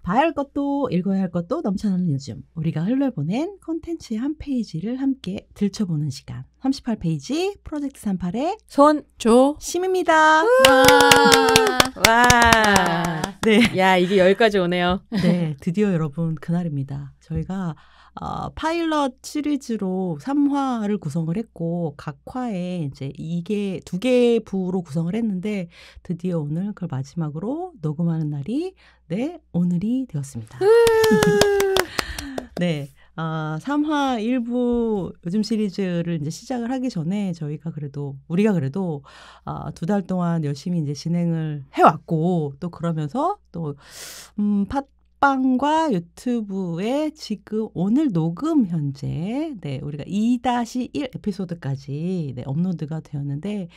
봐야 할 것도 읽어야 할 것도 넘쳐나는 요즘 우리가 흘려보낸 콘텐츠의 한 페이지를 함께 들춰보는 시간 38페이지 프로젝트 38의 손조심입니다. 와. 네. 야, 이게 여기까지 오네요. 네, 드디어 여러분 그날입니다. 저희가 파일럿 시리즈로 3화를 구성을 했고 각 화에 이제 2개 부로 구성을 했는데 드디어 오늘 그걸 마지막으로 녹음하는 날이 오늘이 되었습니다. 네. 3화 1부 요즘 시리즈를 이제 시작을 하기 전에 우리가 그래도 2달 동안 열심히 이제 진행을 해왔고 또 그러면서 또 팟빵과 유튜브에 지금 오늘 녹음 현재 우리가 2-1 에피소드까지 업로드가 되었는데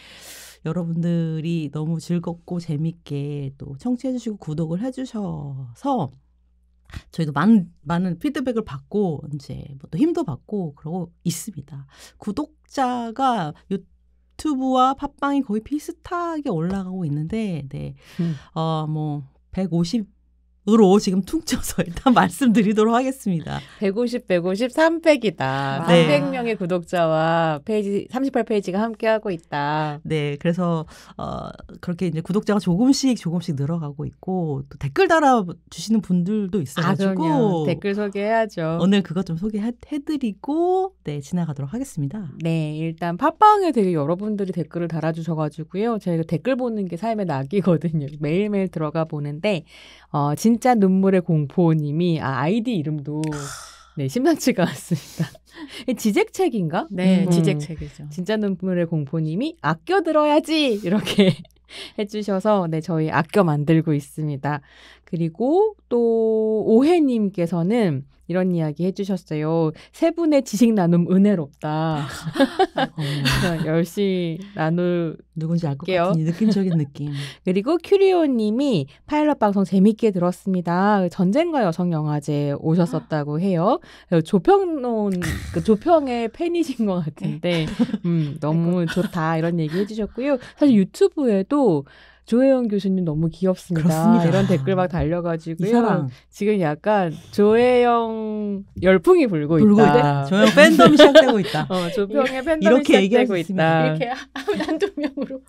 여러분들이 너무 즐겁고 재밌게 또 청취해 주시고 구독을 해 주셔서 저희도 많은 피드백을 받고 이제 또 힘도 받고 그러고 있습니다. 구독자가 유튜브와 팟빵이 거의 비슷하게 올라가고 있는데 150으로 지금 퉁쳐서 일단 말씀드리도록 하겠습니다. 150, 300이다. 네. 300명의 구독자와 페이지 38페이지가 함께하고 있다. 네, 그래서 그렇게 이제 구독자가 조금씩 늘어가고 있고 또 댓글 달아주시는 분들도 있어가지고 그럼요. 댓글 소개해야죠. 오늘 그것 좀 소개해드리고 지나가도록 하겠습니다. 네, 일단 팟빵에 되게 여러분들이 댓글을 달아주셔가지고요. 저희가 댓글 보는 게 삶의 낙이거든요. 매일매일 들어가 보는데 진짜 눈물의 공포님이 아이디 이름도 심상치가 않습니다. 지색책인가? 네, 지색책이죠. 진짜 눈물의 공포님이 아껴 들어야지 이렇게 해주셔서 저희 아껴 만들고 있습니다. 그리고 또 오해님께서는 이런 이야기 해주셨어요. 세 분의 지식 나눔 은혜롭다. 열심히 누군지 알 것 같은 이 느낌적인 느낌. 그리고 큐리오님이 파일럿 방송 재밌게 들었습니다. 전쟁과 여성영화제 오셨었다고 해요. 조평의 팬이신 것 같은데 너무 좋다 이런 얘기 해주셨고요. 사실 유튜브에도 조혜영 교수님 너무 귀엽습니다. 그렇습니다. 이런 댓글 막 달려가지고요. 지금 약간 조혜영 열풍이 불고 있다. 조혜영 팬덤이 시작되고 있다. 조평의 팬덤이 이렇게 시작되고 있다. 이렇게 한두 명으로.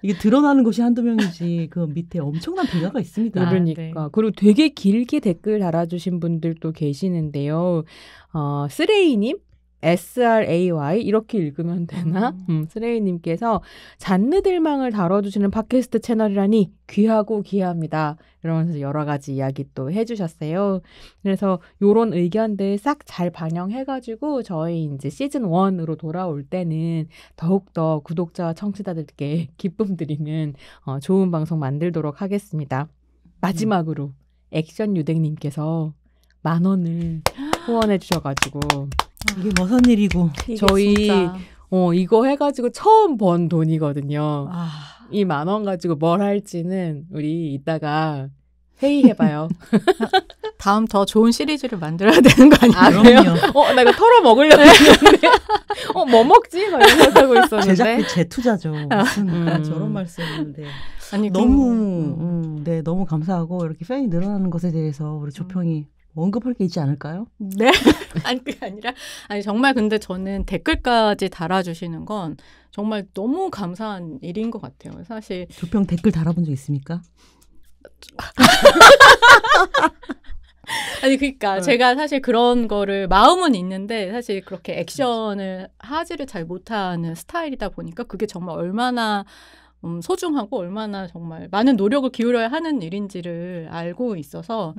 이게 드러나는 것이 한두 명이지 그 밑에 엄청난 배가가 있습니다. 그러니까. 네. 그리고 되게 길게 댓글 달아주신 분들도 계시는데요. 쓰레이님? SRAY 이렇게 읽으면 되나? 스레이님께서 잔느들망을 다뤄주시는 팟캐스트 채널이라니 귀하고 귀합니다. 이러면서 여러 가지 이야기 또 해주셨어요. 그래서 요런 의견들 싹 잘 반영해가지고 저희 이제 시즌 1으로 돌아올 때는 더욱더 구독자와 청취자들께 기쁨 드리는 좋은 방송 만들도록 하겠습니다. 마지막으로 액션 유댕님께서 10,000원을 후원해 주셔가지고 이게 무슨 일이고 저희 이거 해가지고 처음 번 돈이거든요. 이 10,000원 가지고 뭘 할지는 우리 이따가 회의해봐요. 다음 더 좋은 시리즈를 만들어야 되는 거 아니에요? 그래요? 나 이거 털어 먹으려고 했는데 뭐 먹지? 막 이런 생각하고 있었는데 제작비 재투자죠. 무슨 저런 말씀인데 아니 너무 감사하고 이렇게 팬이 늘어나는 것에 대해서 우리 조평이 언급할 게 있지 않을까요? 네. 아니 그게 아니라 정말 근데 저는 댓글까지 달아주시는 건 정말 너무 감사한 일인 것 같아요. 사실 조평 댓글 달아본 적 있습니까? 아니 그러니까 제가 사실 그런 거를 마음은 있는데 사실 그렇게 액션을 하지를 잘 못하는 스타일이다 보니까 그게 정말 얼마나 소중하고 얼마나 정말 많은 노력을 기울여야 하는 일인지를 알고 있어서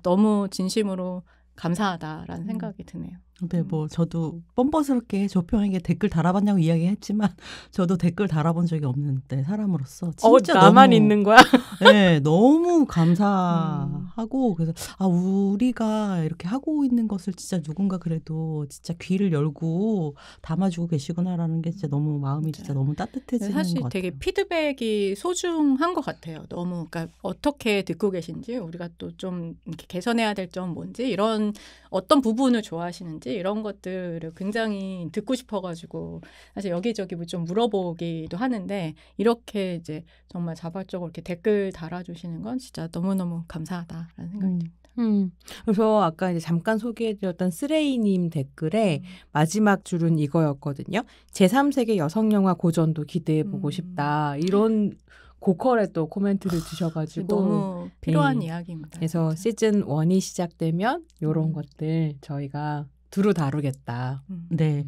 너무 진심으로 감사하다라는 생각이 드네요. 네, 저도 뻔뻔스럽게 조평에게 댓글 달아봤냐고 이야기했지만 저도 댓글 달아본 적이 없는데 사람으로서 진짜 나만 있는 거야? 네, 너무 감사하고 그래서 우리가 이렇게 하고 있는 것을 진짜 누군가 그래도 진짜 귀를 열고 담아주고 계시구나라는 게 진짜 너무 마음이 진짜 너무 따뜻해지는 사실 것 같아요. 되게 피드백이 소중한 것 같아요. 너무 그러니까 어떻게 듣고 계신지 우리가 또 좀 개선해야 될 점 뭔지 이런 어떤 부분을 좋아하시는지 이런 것들을 굉장히 듣고 싶어가지고 사실 여기저기 좀 물어보기도 하는데 이렇게 이제 정말 자발적으로 이렇게 댓글 달아주시는 건 진짜 너무너무 감사하다. 생각이 듭니다. 그래서 아까 이제 잠깐 소개해드렸던 쓰레이님 댓글에 마지막 줄은 이거였거든요. 제3세계 여성영화 고전도 기대해보고 싶다. 이런 고퀄의 또 코멘트를 주셔가지고 너무 필요한 네. 이야기입니다. 그래서 진짜. 시즌 1이 시작되면 이런 것들 저희가 두루 다루겠다. 네,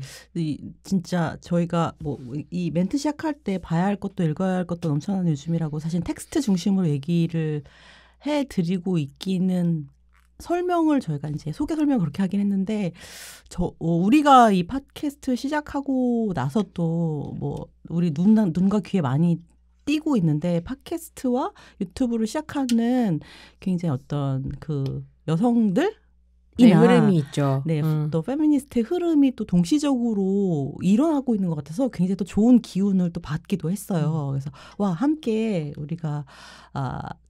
진짜 저희가 뭐 이 멘트 시작할 때 봐야 할 것도 읽어야 할 것도 넘쳐나는 요즘이라고 사실 텍스트 중심으로 얘기를 해드리고 있기는 설명을 저희가 이제 소개 설명 그렇게 하긴 했는데 우리가 이 팟캐스트 시작하고 나서 또 뭐 우리 눈과 귀에 많이 띄고 있는데 팟캐스트와 유튜브를 시작하는 굉장히 어떤 그 여성들 네, 흐름이 있죠. 네, 또 페미니스트의 흐름이 또 동시적으로 일어나고 있는 것 같아서 굉장히 또 좋은 기운을 또 받기도 했어요. 그래서 와 함께 우리가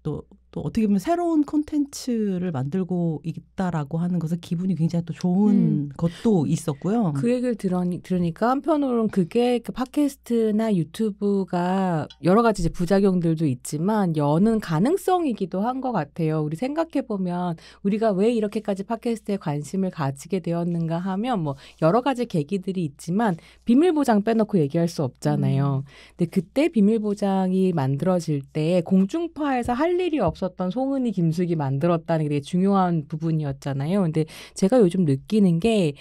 또 어떻게 보면 새로운 콘텐츠를 만들고 있다라고 하는 것은 기분이 굉장히 또 좋은 것도 있었고요. 그 얘기를 들으니까 한편으로는 그게 그 팟캐스트나 유튜브가 여러 가지 이제 부작용들도 있지만 여는 가능성이기도 한 것 같아요. 우리 생각해보면 우리가 왜 이렇게까지 팟캐스트에 관심을 가지게 되었는가 하면 뭐 여러 가지 계기들이 있지만 비밀보장 빼놓고 얘기할 수 없잖아요. 근데 그때 비밀보장이 만들어질 때 공중파에서 할 일이 없었던 송은이, 김숙이 만들었다는 게 되게 중요한 부분이었잖아요. 근데 제가 요즘 느끼는 게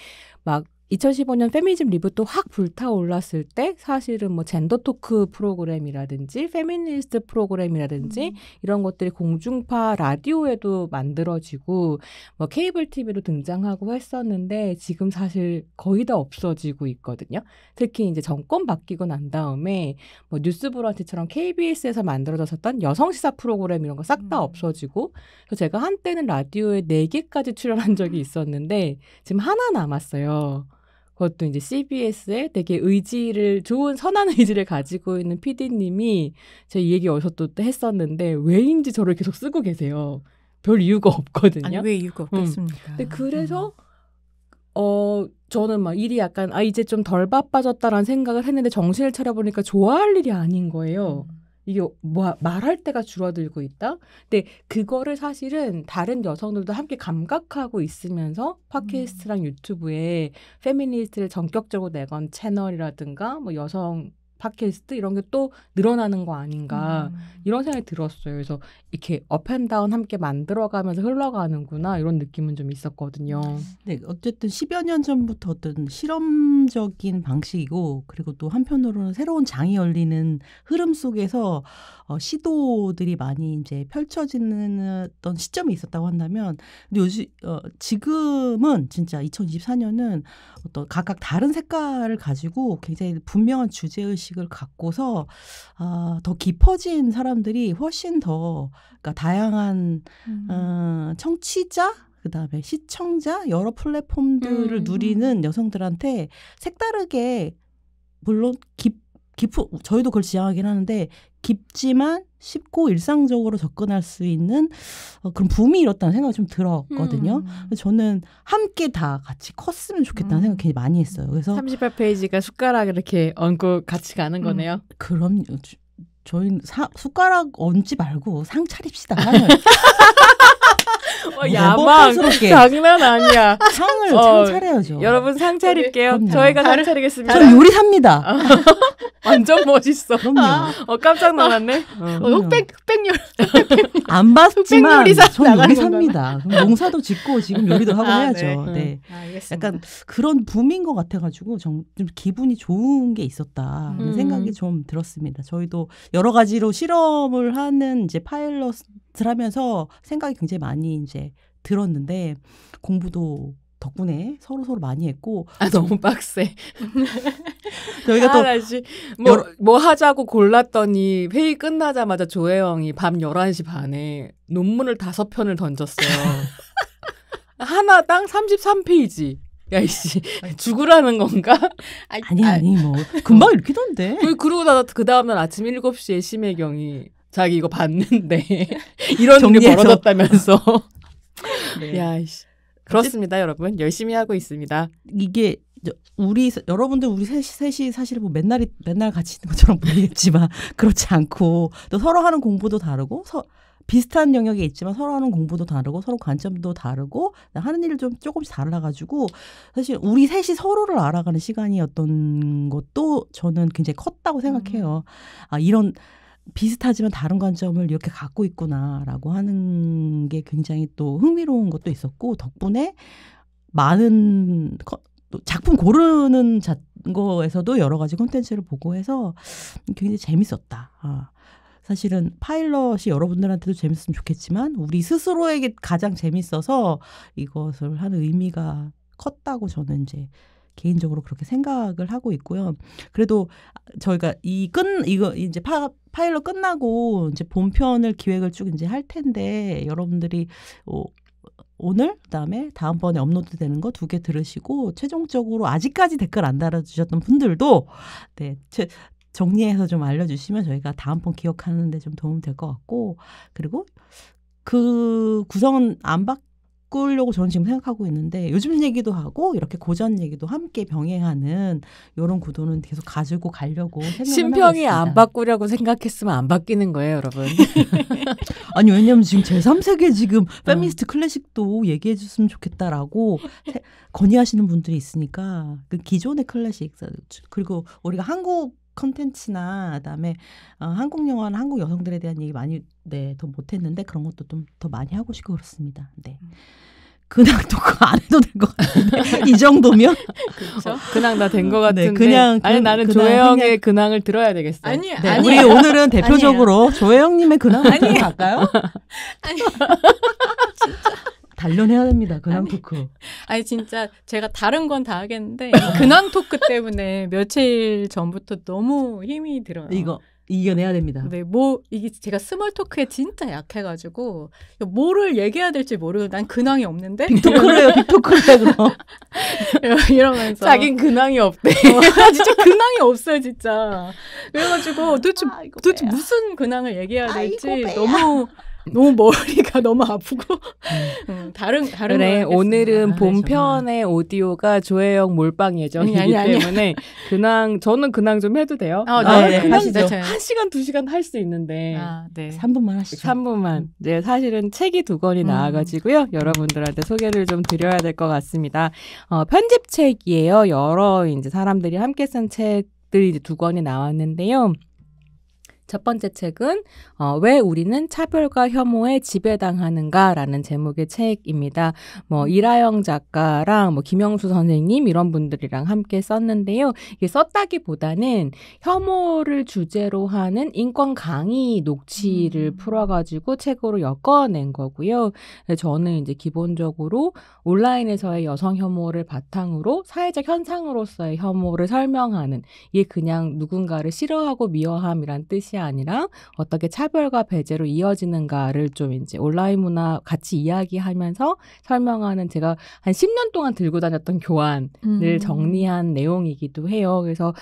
막 2015년 페미니즘 리뷰도 확 불타올랐을 때 사실은 뭐 젠더 토크 프로그램이라든지 페미니스트 프로그램이라든지 이런 것들이 공중파 라디오에도 만들어지고 뭐 케이블 TV로 등장하고 했었는데 지금 사실 거의 다 없어지고 있거든요. 특히 이제 정권 바뀌고 난 다음에 뭐 뉴스브런치처럼 KBS에서 만들어졌었던 여성시사 프로그램 이런 거 싹 다 없어지고 그래서 제가 한때는 라디오에 4개까지 출연한 적이 있었는데 지금 하나 남았어요. 그것도 이제 CBS에 되게 좋은 선한 의지를 가지고 있는 PD님이 제가 이 얘기 어디서 또 했었는데 왜인지 저를 계속 쓰고 계세요. 별 이유가 없거든요. 아니 왜 이유가 없겠습니까? 근데 그래서 저는 막 일이 약간 이제 좀 덜 바빠졌다라는 생각을 했는데 정신을 차려보니까 좋아할 일이 아닌 거예요. 이게 말할 때가 줄어들고 있다? 근데 그거를 사실은 다른 여성들도 함께 감각하고 있으면서 팟캐스트랑 유튜브에 페미니스트를 전격적으로 내건 채널이라든가 뭐 여성 팟캐스트 이런 게 또 늘어나는 거 아닌가 이런 생각이 들었어요. 그래서 이렇게 업앤다운 함께 만들어가면서 흘러가는구나 이런 느낌은 좀 있었거든요. 네, 어쨌든 10여 년 전부터 어떤 실험적인 방식이고 그리고 또 한편으로는 새로운 장이 열리는 흐름 속에서 시도들이 많이 이제 펼쳐지는 어떤 시점이 있었다고 한다면 근데 지금은 진짜 2024년은 어떤 각각 다른 색깔을 가지고 굉장히 분명한 주제의식을 갖고서 더 깊어진 사람들이 훨씬 더 그러니까 다양한 청취자 그다음에 시청자 여러 플랫폼들을 누리는 여성들한테 색다르게 물론 저희도 그걸 지향하긴 하는데 깊지만 쉽고 일상적으로 접근할 수 있는 그런 붐이 일었다는 생각이 좀 들었거든요. 저는 함께 다 같이 컸으면 좋겠다는 생각 굉장히 많이 했어요. 그래서 38페이지가 숟가락 이렇게 얹고 같이 가는 거네요. 그럼요. 저희 숟가락 얹지 말고 상 차립시다. 야망 장난 아니야. 상을 차려야죠. 여러분 상 차릴게요. 그럼요. 저희가 상 차리겠습니다. 저 요리사입니다. 완전 멋있어. 그럼요. 깜짝 놀랐네. 흑백요리 안 봤지만 요리사 전 요리사입니다. 농사도 짓고 지금 요리도 하고 해야죠. 네. 알겠습니다. 약간 그런 붐인 것 같아가지고 좀 기분이 좋은 게 있었다는 생각이 좀 들었습니다. 저희도 여러 가지로 실험을 하는 이제 파일럿을 하면서 생각이 굉장히 많이 이제 들었는데 공부도 덕분에 서로 많이 했고 너무 빡세. 저희가 또 뭐 하자고 골랐더니 회의 끝나자마자 조혜영이 밤 11시 반에 논문을 5편을 던졌어요. 하나당 33페이지. 야이씨 죽으라는 건가? 아니 뭐 금방 읽히던데. 그러고 그 다음날 아침 7시에 심혜경이 자기 이거 봤는데 이런 일이 벌어졌다면서. 네. 야이씨. 그렇습니다, 여러분. 열심히 하고 있습니다. 이게 여러분들 우리 셋이 사실 뭐 맨날 같이 있는 것처럼 보이겠지만 그렇지 않고 또 서로 하는 공부도 다르고 비슷한 영역에 있지만 서로 하는 공부도 다르고 서로 관점도 다르고 하는 일을 좀 조금씩 달라가지고 사실 우리 셋이 서로를 알아가는 시간이었던 것도 저는 굉장히 컸다고 생각해요. 아, 이런 비슷하지만 다른 관점을 이렇게 갖고 있구나라고 하는 게 굉장히 또 흥미로운 것도 있었고 덕분에 많은 작품 고르는 거에서도 여러 가지 콘텐츠를 보고 해서 굉장히 재밌었다. 사실은 파일럿이 여러분들한테도 재밌으면 좋겠지만 우리 스스로에게 가장 재밌어서 이것을 하는 의미가 컸다고 저는 이제 개인적으로 그렇게 생각을 하고 있고요. 그래도 저희가 이거 이제 파일럿 끝나고 이제 본편을 기획을 쭉 이제 할 텐데 여러분들이 오늘 그다음에 다음번에 업로드되는 거 2개 들으시고 최종적으로 아직까지 댓글 안 달아주셨던 분들도 네, 정리해서 좀 알려주시면 저희가 다음번 기억하는 데 좀 도움이 될 것 같고 그리고 그 구성은 안 바꾸려고 저는 지금 생각하고 있는데 요즘 얘기도 하고 이렇게 고전 얘기도 함께 병행하는 이런 구도는 계속 가지고 가려고 생각을 하고 신평이 있습니다. 안 바꾸려고 생각했으면 안 바뀌는 거예요, 여러분. 아니 왜냐면 지금 제3세계 지금 페미니스트 클래식도 얘기해 줬으면 좋겠다라고 건의하시는 분들이 있으니까 그 기존의 클래식 그리고 우리가 한국 컨텐츠나 그다음에 한국 영화나 한국 여성들에 대한 얘기 많이 더 못했는데 그런 것도 좀 더 많이 하고 싶고 그렇습니다. 네. 근황 토크 안 해도 될 것 같은데 이 정도면 그렇죠. 근황 다 된 것 같은데. 그냥 아니 나는 조혜영의 근황을 들어야 되겠어. 아니, 네, 아니에요. 우리 오늘은 대표적으로 조혜영님의 근황 아니에요. 갈까요? 아니, 단련해야 됩니다. 근황 토크. 아니 진짜 제가 다른 건 다 하겠는데 이 근황 토크 때문에 며칠 전부터 너무 힘이 들어요. 이거 이겨내야 됩니다. 네, 이게 제가 스몰 토크에 진짜 약해가지고 뭐를 얘기해야 될지 모르고 난 근황이 없는데 빅토크래요, 빅토크래 그럼. 이러면서 자긴 근황이 없대. 진짜 근황이 없어요, 진짜. 그래가지고 도대체 빼야. 무슨 근황을 얘기해야 될지 빼야. 너무 머리가 너무 아프고 다른 그래 걸 오늘은 하겠습니다. 본편의 오디오가 조혜영 몰빵 예정이기 아니. 때문에 저는 근황 좀 해도 돼요? 네, 근황 하시죠. 자체. 1시간 2시간 할 수 있는데 네. 3분만 하시죠. 3분만. 이제 사실은 책이 2권이 나와가지고요. 여러분들한테 소개를 좀 드려야 될 것 같습니다. 편집책이에요. 여러 이제 사람들이 함께 쓴 책들이 이제 2권이 나왔는데요. 첫 번째 책은 왜 우리는 차별과 혐오에 지배당하는가라는 제목의 책입니다. 이라영 작가랑 김영수 선생님 이런 분들이랑 함께 썼는데요. 이게 썼다기보다는 혐오를 주제로 하는 인권 강의 녹취를 풀어가지고 책으로 엮어낸 거고요. 저는 이제 기본적으로 온라인에서의 여성 혐오를 바탕으로 사회적 현상으로서의 혐오를 설명하는 이게 그냥 누군가를 싫어하고 미워함이란 뜻이 아니라 어떻게 차별과 배제로 이어지는가를 좀 이제 온라인 문화 같이 이야기하면서 설명하는 제가 한 10년 동안 들고 다녔던 교환을 정리한 내용이기도 해요. 그래서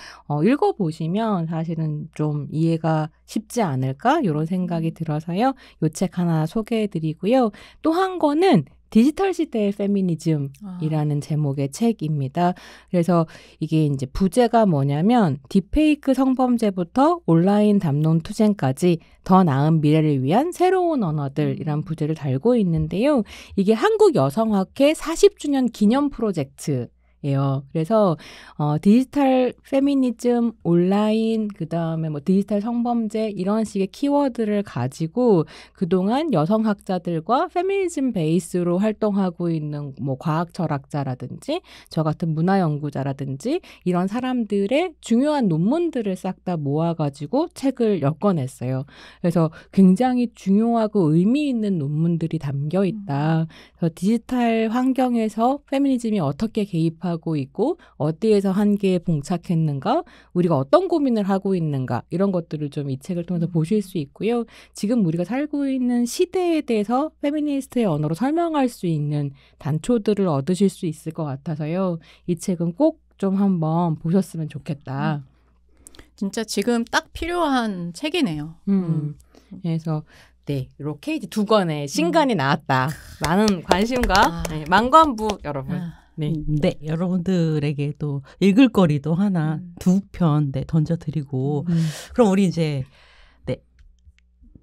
읽어보시면 사실은 좀 이해가 쉽지 않을까 이런 생각이 들어서요. 이 책 하나 소개해드리고요. 또 한 권은 디지털 시대의 페미니즘이라는 제목의 책입니다. 그래서 이게 이제 부제가 뭐냐면 딥페이크 성범죄부터 온라인 담론 투쟁까지 더 나은 미래를 위한 새로운 언어들이란 부제를 달고 있는데요. 이게 한국 여성학회 40주년 기념 프로젝트 예요. 그래서 디지털 페미니즘, 온라인, 그다음에 디지털 성범죄 이런 식의 키워드를 가지고 그동안 여성학자들과 페미니즘 베이스로 활동하고 있는 과학 철학자라든지 저 같은 문화 연구자라든지 이런 사람들의 중요한 논문들을 싹 다 모아가지고 책을 엮어냈어요. 그래서 굉장히 중요하고 의미 있는 논문들이 담겨 있다. 그래서 디지털 환경에서 페미니즘이 어떻게 개입하고 있고 어디에서 한계에 봉착했는가 우리가 어떤 고민을 하고 있는가 이런 것들을 좀 이 책을 통해서 보실 수 있고요. 지금 우리가 살고 있는 시대에 대해서 페미니스트의 언어로 설명할 수 있는 단초들을 얻으실 수 있을 것 같아서요. 이 책은 꼭 좀 한번 보셨으면 좋겠다. 진짜 지금 딱 필요한 책이네요. 그래서 네, 이렇게 이제 2권의 신간이 나왔다. 많은 관심과 만관부 여러분. 네, 여러분들에게 또 읽을 거리도 하나 2편 던져드리고 그럼 우리 이제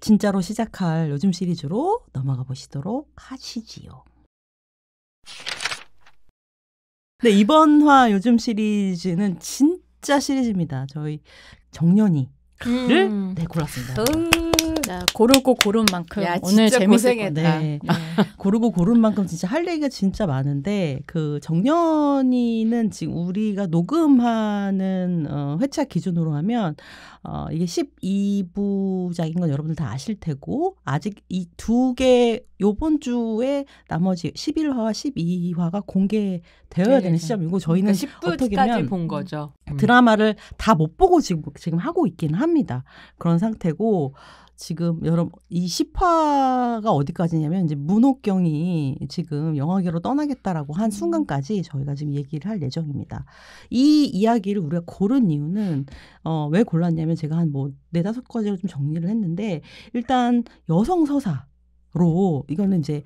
진짜로 시작할 요즘 시리즈로 넘어가 보시도록 하시지요. 네, 이번 화 요즘 시리즈는 진짜 시리즈입니다. 저희 정년이를 네, 골랐습니다. 자, 고르고 고른 만큼 야, 오늘 진짜 재밌을 고생했다. 거다. 네. 고르고 고른 만큼 진짜 할 얘기가 진짜 많은데 그 정년이는 지금 우리가 녹음하는 회차 기준으로 하면 이게 12부작인 건 여러분들 다 아실 테고 아직 이 두 개 요번 주에 나머지 11화와 12화가 공개되어야 되는 시점이고 저희는 어떻게 10부까지 보면 본 거죠. 드라마를 다 못 보고 지금 하고 있긴 합니다. 그런 상태고 지금 여러분 이 10화가 어디까지냐면 이제 문옥경이 지금 영화계로 떠나겠다라고 한 순간까지 저희가 지금 얘기를 할 예정입니다. 이 이야기를 우리가 고른 이유는 왜 골랐냐면 제가 한 뭐 4-5가지로 좀 정리를 했는데 일단 여성 서사로 이거는 이제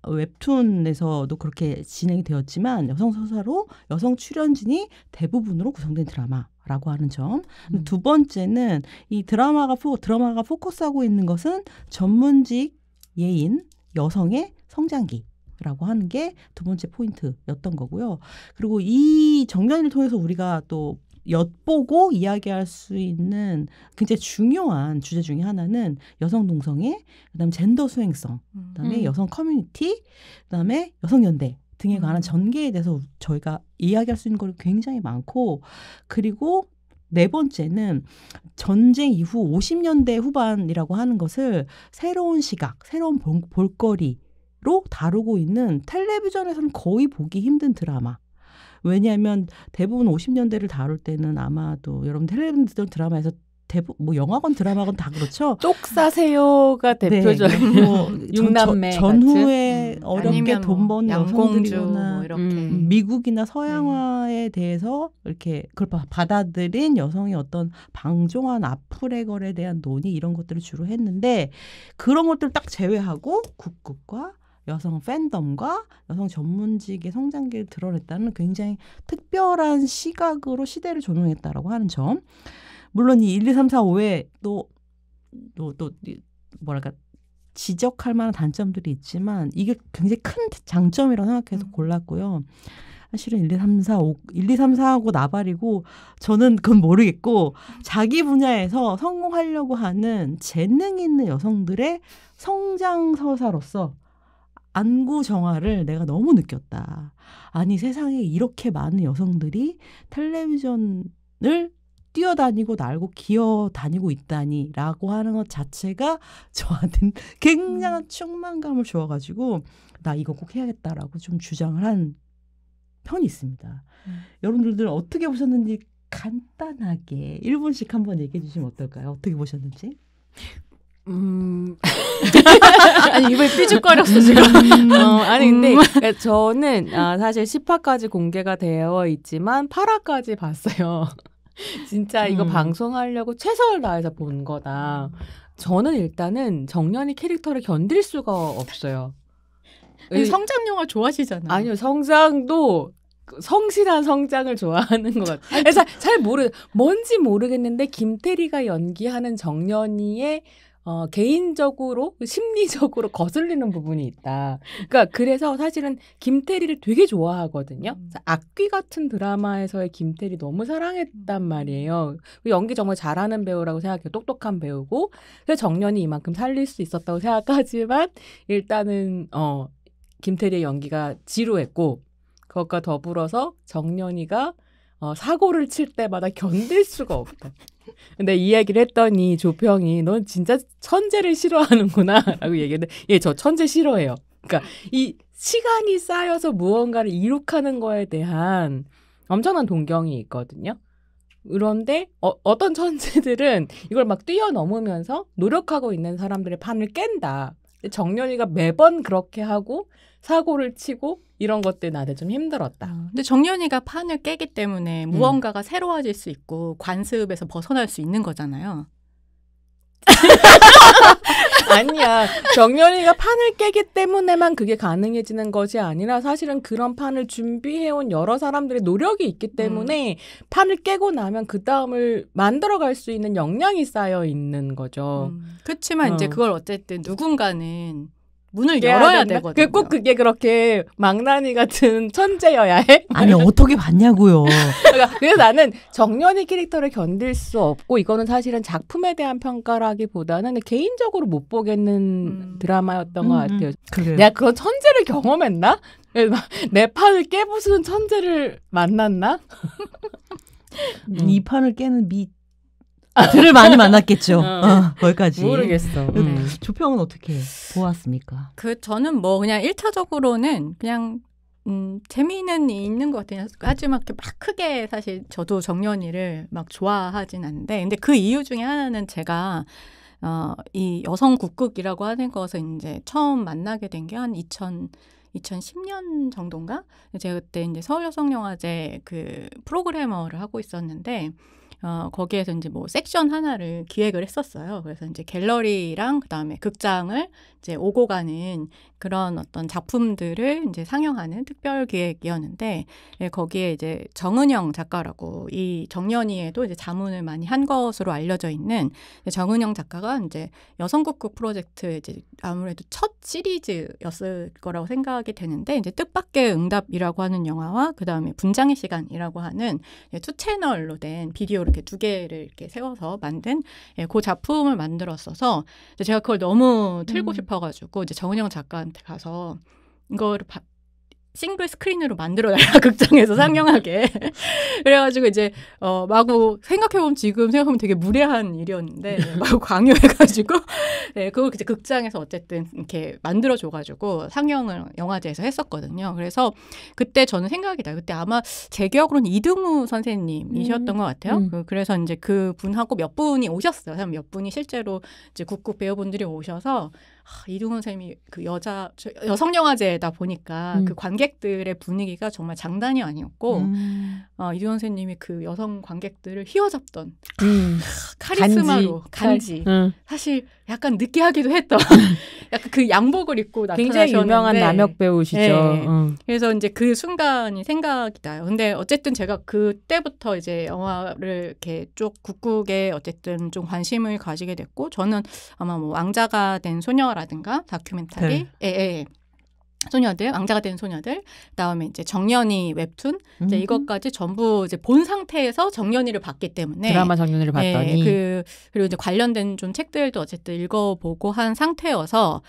웹툰에서도 그렇게 진행이 되었지만 여성 서사로 여성 출연진이 대부분으로 구성된 드라마라고 하는 점. 두 번째는 이 드라마가 포커스하고 있는 것은 전문직 예인 여성의 성장기라고 하는 게 두 번째 포인트였던 거고요. 그리고 이 정년을 통해서 우리가 또 엿보고 이야기할 수 있는 굉장히 중요한 주제 중에 하나는 여성 동성애, 그다음에 젠더 수행성, 그다음에 여성 커뮤니티, 그다음에 여성 연대 등에 관한 전개에 대해서 저희가 이야기할 수 있는 걸 굉장히 많고 그리고 네 번째는 전쟁 이후 50년대 후반이라고 하는 것을 새로운 시각, 새로운 볼거리로 다루고 있는 텔레비전에서는 거의 보기 힘든 드라마. 왜냐하면 대부분 50년대를 다룰 때는 아마도 여러분 텔레비전 드라마에서 대부분 뭐 영화건 드라마건 다 그렇죠. 쪽사세요가 대표적인 네, 뭐 육남매 전후에 어렵게 아니면 돈 버는 양공주 여성들이거나 뭐 이렇게 미국이나 서양화에 대해서 이렇게 그걸 받아들인 여성의 어떤 방종한 아프레걸에 대한 논의 이런 것들을 주로 했는데 그런 것들을 딱 제외하고 국극과 여성 팬덤과 여성 전문직의 성장기를 드러냈다는 굉장히 특별한 시각으로 시대를 조명했다라고 하는 점. 물론 이 1, 2, 3, 4, 5에 또 뭐랄까 지적할 만한 단점들이 있지만 이게 굉장히 큰 장점이라고 생각해서 골랐고요. 사실은 1, 2, 3, 4, 5, 1, 2, 3, 4하고 나발이고 저는 그건 모르겠고 자기 분야에서 성공하려고 하는 재능 있는 여성들의 성장 서사로서 안구정화를 내가 너무 느꼈다. 아니 세상에 이렇게 많은 여성들이 텔레비전을 뛰어다니고 날고 기어다니고 있다니 라고 하는 것 자체가 저한테는 굉장한 충만감을 주어가지고 나 이거 꼭 해야겠다라고 좀 주장을 한 편이 있습니다. 여러분들은 어떻게 보셨는지 간단하게 1분씩 한번 얘기해 주시면 어떨까요? 어떻게 보셨는지? 아니 입을 삐죽거렸어 지금. 아니 근데 그러니까 저는 사실 10화까지 공개가 되어 있지만 8화까지 봤어요. 진짜 이거 방송하려고 최선을 다해서 본 거다. 저는 일단은 정년이 캐릭터를 견딜 수가 없어요. 성장 영화 좋아하시잖아요. 아니요, 성장도 성실한 성장을 좋아하는 것 같아요. 그래서 잘 뭔지 모르겠는데 김태리가 연기하는 정년이의 개인적으로 심리적으로 거슬리는 부분이 있다. 그러니까 그래서 사실은 김태리를 되게 좋아하거든요. 악귀 같은 드라마에서의 김태리 너무 사랑했단 말이에요. 연기 정말 잘하는 배우라고 생각해요. 똑똑한 배우고. 그래서 정년이 이만큼 살릴 수 있었다고 생각하지만 일단은 김태리의 연기가 지루했고 그것과 더불어서 정년이가 사고를 칠 때마다 견딜 수가 없다. 근데 이 얘기를 했더니 조평이 넌 진짜 천재를 싫어하는구나 라고 얘기했는데 예, 저 천재 싫어해요. 그러니까 이 시간이 쌓여서 무언가를 이룩하는 거에 대한 엄청난 동경이 있거든요. 그런데 어떤 천재들은 이걸 막 뛰어넘으면서 노력하고 있는 사람들의 판을 깬다. 정년이가 매번 그렇게 하고 사고를 치고 이런 것들 나한테 좀 힘들었다. 근데 정년이가 판을 깨기 때문에 무언가가 새로워질 수 있고 관습에서 벗어날 수 있는 거잖아요. 아니야. 정연이가 판을 깨기 때문에만 그게 가능해지는 것이 아니라 사실은 그런 판을 준비해온 여러 사람들의 노력이 있기 때문에 판을 깨고 나면 그 다음을 만들어갈 수 있는 역량이 쌓여 있는 거죠. 그렇지만 이제 그걸 어쨌든 누군가는 문을 열어야 되거든요. 꼭 그게 그렇게 망나니 같은 천재여야 해? 아니 어떻게 봤냐고요. 그러니까 그래서 나는 정연이 캐릭터를 견딜 수 없고 이거는 사실은 작품에 대한 평가라기보다는 개인적으로 못 보겠는 드라마였던 것 같아요. 그래요. 내가 그런 천재를 경험했나? 내 판을 깨부수는 천재를 만났나? 이 판을 깨는 들을 많이 만났겠죠. 거기까지. 모르겠어. 조평은 어떻게 보았습니까? 저는 뭐 그냥 1차적으로는 그냥 재미는 있는 것 같아요. 하지만 막 크게 사실 저도 정연이를 막 좋아하진 않는데, 근데 그 이유 중에 하나는 제가 이 여성 국극이라고 하는 것을 이제 처음 만나게 된 게 한 2010년 정도인가? 제가 그때 이제 서울여성영화제 그 프로그래머를 하고 있었는데, 거기에서 이제 뭐 섹션 하나를 기획을 했었어요. 그래서 이제 갤러리랑 그다음에 극장을 이제 오고 가는 그런 어떤 작품들을 이제 상영하는 특별 기획이었는데, 거기에 이제 정은영 작가라고 이 정연이에도 이제 자문을 많이 한 것으로 알려져 있는 정은영 작가가 이제 여성국극 프로젝트 이제 아무래도 첫 시리즈였을 거라고 생각이 되는데, 이제 뜻밖의 응답이라고 하는 영화와 그다음에 분장의 시간이라고 하는 투 채널로 된 비디오를 이렇게 두 개를 이렇게 세워서 만든 그 작품을 만들었어서 제가 그걸 너무 틀고 싶어가지고 이제 정은영 작가한테 가서 이거를 싱글 스크린으로 만들어달라 극장에서 상영하게. 그래가지고 이제 마구 생각해보면 지금 생각하면 되게 무례한 일이었는데 마구 강요해가지고 그걸 이제 극장에서 어쨌든 이렇게 만들어줘가지고 상영을 영화제에서 했었거든요. 그래서 그때 저는 생각이 나요. 그때 아마 제 기억으로는 이등우 선생님이셨던 것 같아요. 그래서 이제 그 분하고 몇 분이 오셨어요. 몇 분이 실제로 이제 국극 배우분들이 오셔서 이등우 선생님이 그 여성 영화제다 보니까 그 관객들의 분위기가 정말 장난이 아니었고 이등우 선생님이 그 여성 관객들을 휘어잡던 카리스마로 간지. 사실 약간 느끼하기도 했던 약간 그 양복을 입고 나타나셨는데 굉장히 유명한 남역 배우시죠. 네. 그래서 이제 그 순간이 생각이 나요. 근데 어쨌든 제가 그때부터 이제 영화를 이렇게 쪽 국극에 어쨌든 좀 관심을 가지게 됐고, 저는 아마 뭐 왕자가 된 소녀라든가 다큐멘터리, 소녀들, 왕자가 된 소녀들, 그다음에 이제 정연이 웹툰, 이제 이것까지 전부 이제 본 상태에서 정연이를 봤기 때문에 드라마 정연이를 봤더니 그리고 이제 관련된 좀 책들도 어쨌든 읽어보고 한 상태여서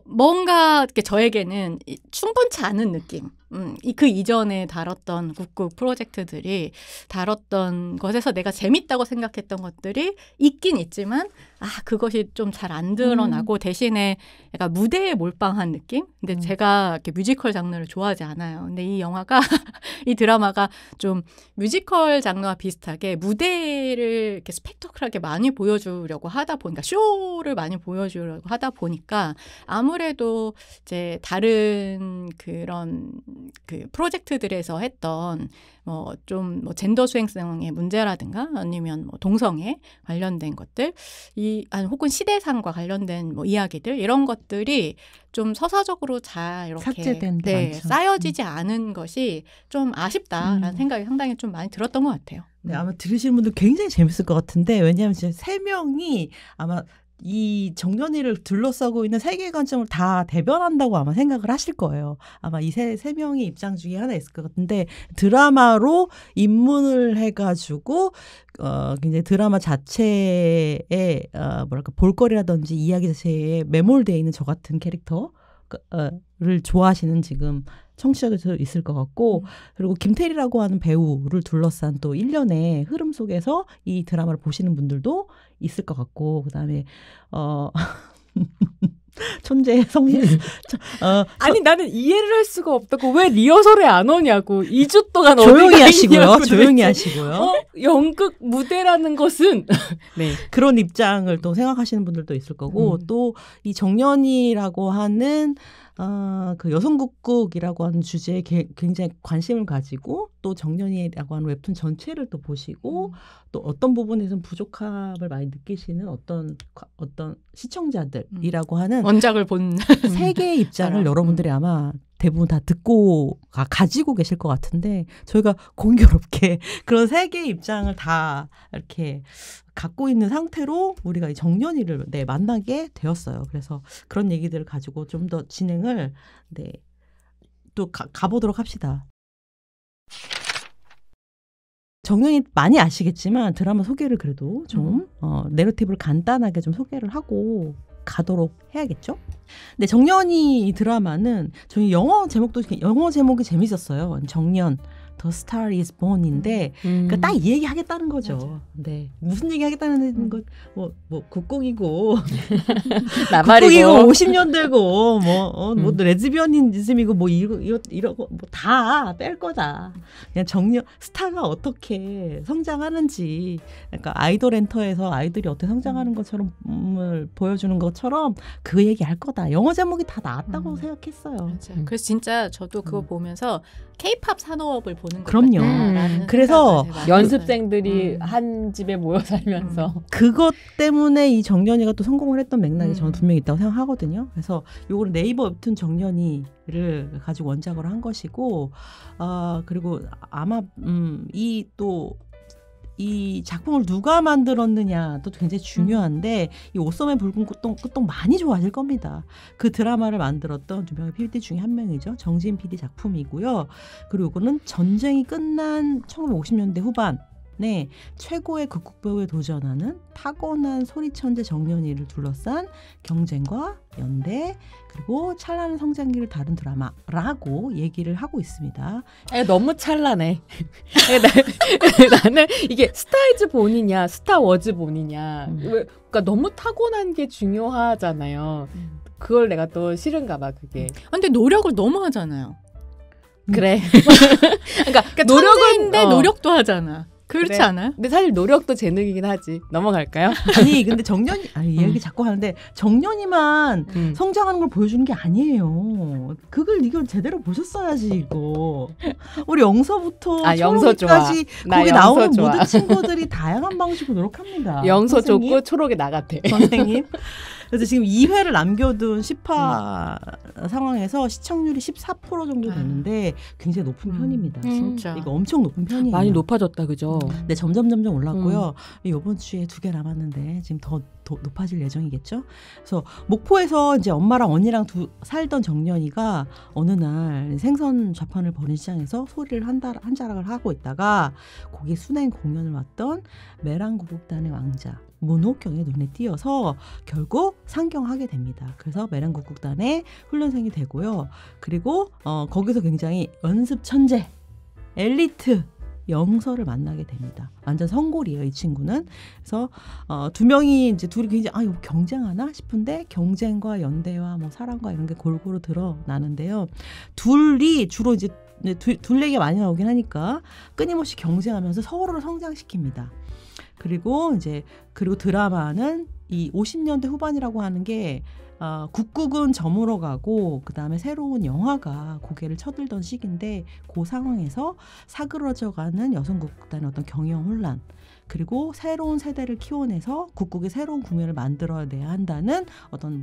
뭔가 이렇게 저에게는 충분치 않은 느낌. 그 이전에 다뤘던 국극 프로젝트들이 다뤘던 것에서 내가 재밌다고 생각했던 것들이 있긴 있지만 그것이 좀 잘 안 드러나고 대신에 약간 무대에 몰빵한 느낌? 근데 제가 이렇게 뮤지컬 장르를 좋아하지 않아요. 근데 이 영화가 이 드라마가 좀 뮤지컬 장르와 비슷하게 무대를 이렇게 스펙터클하게 많이 보여주려고 하다 보니까 쇼를 많이 보여주려고 하다 보니까 아무래도 이제 다른 그런 그 프로젝트들에서 했던 좀 젠더 수행성의 문제라든가 아니면 뭐 동성애 관련된 것들, 혹은 시대상과 관련된 뭐 이야기들, 이런 것들이 좀 서사적으로 잘 이렇게 삭제된 게 많죠. 쌓여지지 않은 것이 좀 아쉽다라는 생각이 상당히 좀 많이 들었던 것 같아요. 네, 아마 들으시는 분들 굉장히 재밌을 것 같은데, 왜냐하면 진짜 세 명이 아마 이 정연이를 둘러싸고 있는 세계관점을 다 대변한다고 아마 생각을 하실 거예요. 아마 이 세 명의 입장 중에 하나 있을 것 같은데, 드라마로 입문을 해가지고 굉장히 드라마 자체에 뭐랄까 볼거리라든지 이야기 자체에 매몰되어 있는 저 같은 캐릭터를 좋아하시는 지금 청취자들 있을 것 같고, 그리고 김태리라고 하는 배우를 둘러싼 또 일련의 흐름 속에서 이 드라마를 보시는 분들도 있을 것 같고, 그다음에 천재의 성인 아니 나는 이해를 할 수가 없다고. 왜 리허설에 안 오냐고. 2주 동안 조용히 하시고요. 있냐고, 조용히 하시고요. 연극 무대라는 것은 네. 그런 입장을 또 생각하시는 분들도 있을 거고, 또 이 정연이라고 하는 그 여성국국이라고 하는 주제에 굉장히 관심을 가지고 또 정년이라고 하는 웹툰 전체를 또 보시고 또 어떤 부분에서는 부족함을 많이 느끼시는 어떤 시청자들이라고 하는 원작을 본 세 개의 입장을 여러분들이 아마 대부분 다 듣고 가지고 계실 것 같은데 저희가 공교롭게 그런 세 개의 입장을 다 이렇게 갖고 있는 상태로 우리가 이 정년이를 만나게 되었어요. 그래서 그런 얘기들을 가지고 좀 더 진행을 또 가보도록 합시다. 정년이 많이 아시겠지만 드라마 소개를 그래도 좀 내러티브를 간단하게 좀 소개를 하고 가도록 해야겠죠? 근데 정년이 이 드라마는 저희 영어 제목이 재밌었어요. 정년 The Star is Born인데 그러니까 딱 이 얘기 하겠다는 거죠. 맞아. 네. 무슨 얘기 하겠다는 건 뭐 국공이고 나발이고 50년대고 뭐 레즈비언이즘이고 뭐 이러고 뭐 다 뺄 거다. 그냥 정년 스타가 어떻게 성장하는지 그러니까 아이돌 엔터에서 아이들이 어떻게 성장하는 것처럼 보여주는 것처럼 그 얘기 할 거다. 영어 제목이 다 나왔다고 생각했어요. 맞아요. 그래서 진짜 저도 그거 보면서 K-팝 산업을 보는 것 그럼요. 같다라는 그래서 연습생들이 한 집에 모여 살면서 그것 때문에 이 정년이가 또 성공을 했던 맥락이 저는 분명히 있다고 생각하거든요. 그래서 요거는 네이버 웹툰 정년이를 가지고 원작으로 한 것이고 그리고 아마 이 작품을 누가 만들었느냐도 굉장히 중요한데 이 오썸의 붉은 끝동 많이 좋아하실 겁니다. 그 드라마를 만들었던 유명한 PD 중에 한 명이죠. 정진 PD 작품이고요. 그리고 이거는 전쟁이 끝난 1950년대 후반에 최고의 극국 배우에 도전하는 타고난 소리천재 정년이를 둘러싼 경쟁과 연대 그리고 찬란한 성장기를 다룬 드라마라고 얘기를 하고 있습니다. 너무 찬란해. 나는 이게 스타이즈 본이냐 스타워즈 본이냐 그러니까 너무 타고난 게 중요하잖아요. 그걸 내가 또 싫은가 봐 그게. 근데 노력을 너무 하잖아요. 그래. 그러니까 노력인데 노력도 하잖아. 그렇지 그래. 않아요? 근데 사실 노력도 재능이긴 하지. 넘어갈까요? 아니 근데 정년이 얘기 자꾸 하는데 정년이만 성장하는 걸 보여주는 게 아니에요. 이걸 제대로 보셨어야지 이거. 우리 영서부터 영서 초록이까지 좋아. 거기 영서 나오는 좋아. 모든 친구들이 다양한 방식으로 노력합니다. 영서 선생님? 좋고 초록에 나갔대. 선생님. 그래서 지금 2회를 남겨둔 10화 상황에서 시청률이 14% 정도 되는데 굉장히 높은 편입니다. 진짜. 이거 엄청 높은 편이에요. 많이 높아졌다 그죠? 네, 점점 올랐고요. 이번 주에 2개 남았는데 지금 더 높아질 예정이겠죠. 그래서 목포에서 이제 엄마랑 언니랑 살던 정년이가 어느 날 생선 좌판을 벌인 시장에서 소리를 한 자락을 하고 있다가 거기 순행 공연을 왔던 메랑구국단의 왕자 문옥경의 눈에 띄어서 결국 상경하게 됩니다. 그래서 메랑구국단의 훈련생이 되고요. 그리고 거기서 굉장히 연습 천재 엘리트 영서를 만나게 됩니다. 완전 성골이에요, 이 친구는. 그래서 둘이 굉장히 이거 경쟁하나 싶은데 경쟁과 연대와 뭐 사랑과 이런 게 골고루 드러나는데요. 둘이 주로 이제 둘 얘기가 많이 나오긴 하니까 끊임없이 경쟁하면서 서로를 성장시킵니다. 그리고 드라마는 이 50년대 후반이라고 하는 게 국국은 저물어 가고 그다음에 새로운 영화가 고개를 쳐들던 시기인데 그 상황에서 사그러져가는 여성국단의 어떤 경영 혼란 그리고 새로운 세대를 키워내서 국국의 새로운 국면을 만들어내야 한다는 어떤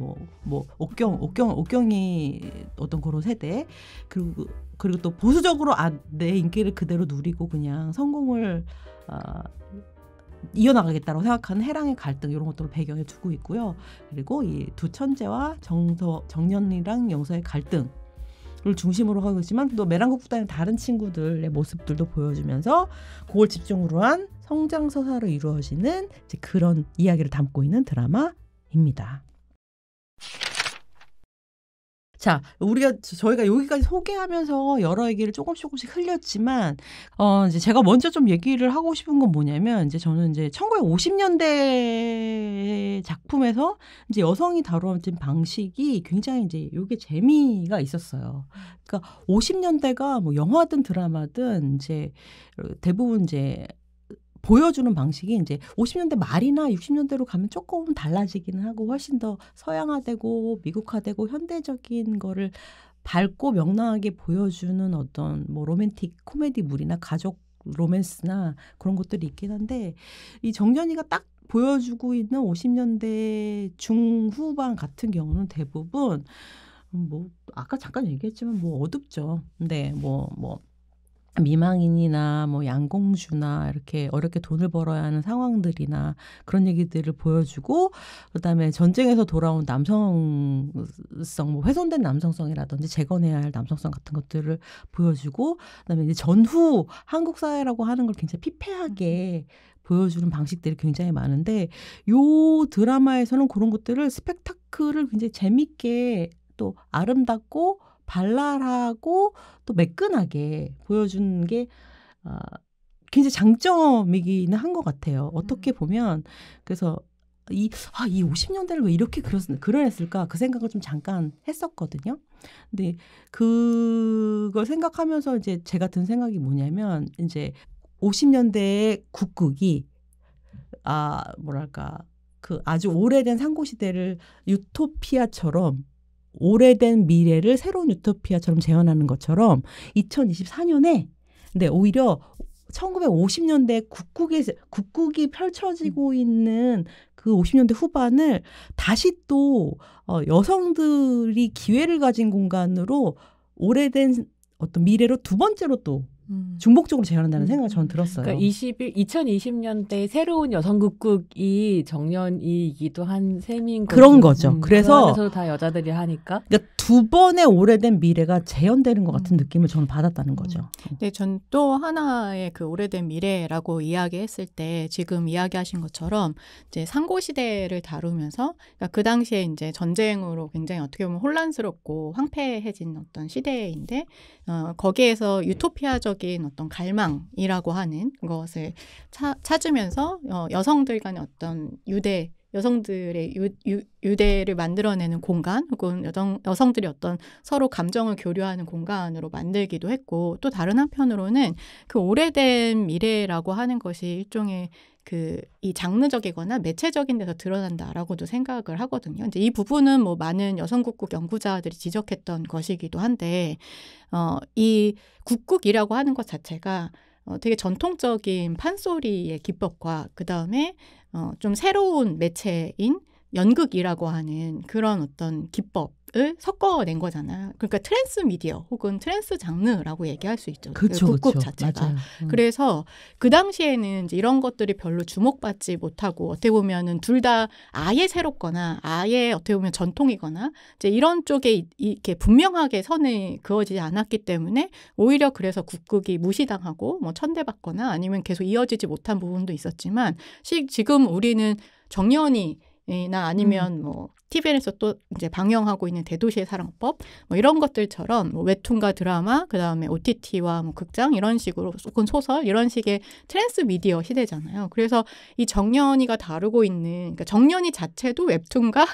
옥경이 어떤 그런 세대 그리고 또 보수적으로 내 인기를 그대로 누리고 그냥 성공을 이어나가겠다고 생각하는 해랑의 갈등 이런 것들을 배경에 두고 있고요. 그리고 이 두 천재와 정년이랑 영서의 갈등을 중심으로 하고 있지만 또 메랑국국단의 다른 친구들의 모습들도 보여주면서 그걸 집중으로 한 성장 서사로 이루어지는 이제 그런 이야기를 담고 있는 드라마입니다. 자, 저희가 여기까지 소개하면서 여러 얘기를 조금씩 흘렸지만, 이제 제가 먼저 좀 얘기를 하고 싶은 건 뭐냐면, 이제 저는 이제 1950년대 작품에서 이제 여성이 다루어진 방식이 굉장히 이제 요게 재미가 있었어요. 그러니까 50년대가 뭐 영화든 드라마든 이제 대부분 이제 보여주는 방식이 이제 50년대 말이나 60년대로 가면 조금 달라지기는 하고 훨씬 더 서양화되고 미국화되고 현대적인 거를 밝고 명랑하게 보여주는 어떤 뭐 로맨틱 코미디물이나 가족 로맨스나 그런 것들이 있긴 한데 이 정연이가 딱 보여주고 있는 50년대 중후반 같은 경우는 대부분 뭐 아까 잠깐 얘기했지만 뭐 어둡죠. 근데 뭐 미망인이나 뭐 양공주나 이렇게 어렵게 돈을 벌어야 하는 상황들이나 그런 얘기들을 보여주고 그다음에 전쟁에서 돌아온 남성성 뭐 훼손된 남성성이라든지 재건해야 할 남성성 같은 것들을 보여주고 그다음에 이제 전후 한국 사회라고 하는 걸 굉장히 피폐하게 보여주는 방식들이 굉장히 많은데 요 드라마에서는 그런 것들을 스펙타클을 굉장히 재밌게 또 아름답고 발랄하고 또 매끈하게 보여주는 게 굉장히 장점이기는 한 것 같아요. 어떻게 보면 그래서 이 50년대를 왜 이렇게 그려냈을까 그 생각을 좀 잠깐 했었거든요. 근데 그걸 생각하면서 이제 제가 든 생각이 뭐냐면 이제 50년대의 국극이 뭐랄까 그 아주 오래된 상고시대를 유토피아처럼 오래된 미래를 새로운 유토피아처럼 재현하는 것처럼 2024년에 근데 오히려 1950년대 국극이 펼쳐지고 있는 그 50년대 후반을 다시 또 여성들이 기회를 가진 공간으로 오래된 어떤 미래로 두 번째로 또 중복적으로 재현한다는 생각이 저는 들었어요. 그러니까 2020년대 새로운 여성 국극이 정년이기도 한 셈인 그런 거죠. 그래서 그 안에서 다 여자들이 하니까. 그러니까 두 번의 오래된 미래가 재현되는 것 같은 느낌을 저는 받았다는 거죠. 네, 전 또 하나의 그 오래된 미래라고 이야기했을 때 지금 이야기하신 것처럼 이제 상고 시대를 다루면서 그러니까 그 당시에 이제 전쟁으로 굉장히 어떻게 보면 혼란스럽고 황폐해진 어떤 시대인데 거기에서 유토피아적인 어떤 갈망이라고 하는 것을 찾으면서 여성들 간의 어떤 여성들의 유대를 만들어내는 공간 혹은 여성들이 어떤 서로 감정을 교류하는 공간으로 만들기도 했고 또 다른 한편으로는 그 오래된 미래라고 하는 것이 일종의 이 장르적이거나 매체적인 데서 드러난다라고도 생각을 하거든요. 이제 이 부분은 뭐 많은 여성 국극 연구자들이 지적했던 것이기도 한데 이 국극이라고 하는 것 자체가 되게 전통적인 판소리의 기법과 그다음에 좀 새로운 매체인 연극이라고 하는 그런 어떤 기법을 섞어낸 거잖아요. 그러니까 트랜스 미디어 혹은 트랜스 장르라고 얘기할 수 있죠. 그렇죠, 국극 그렇죠. 자체가. 맞아요. 그래서 그 당시에는 이제 이런 것들이 별로 주목받지 못하고 어떻게 보면은 둘 다 아예 새롭거나 아예 어떻게 보면 전통이거나 이제 이런 쪽에 이렇게 분명하게 선이 그어지지 않았기 때문에 오히려 그래서 국극이 무시당하고 뭐 천대받거나 아니면 계속 이어지지 못한 부분도 있었지만 지금 우리는 정연이나 아니면 뭐 TVN에서 또 이제 방영하고 있는 대도시의 사랑법 뭐 이런 것들처럼 뭐 웹툰과 드라마 그다음에 OTT와 뭐 극장 이런 식으로 혹은 소설 이런 식의 트랜스 미디어 시대잖아요. 그래서 이 정연이가 다루고 있는 그러니까 정연이 자체도 웹툰과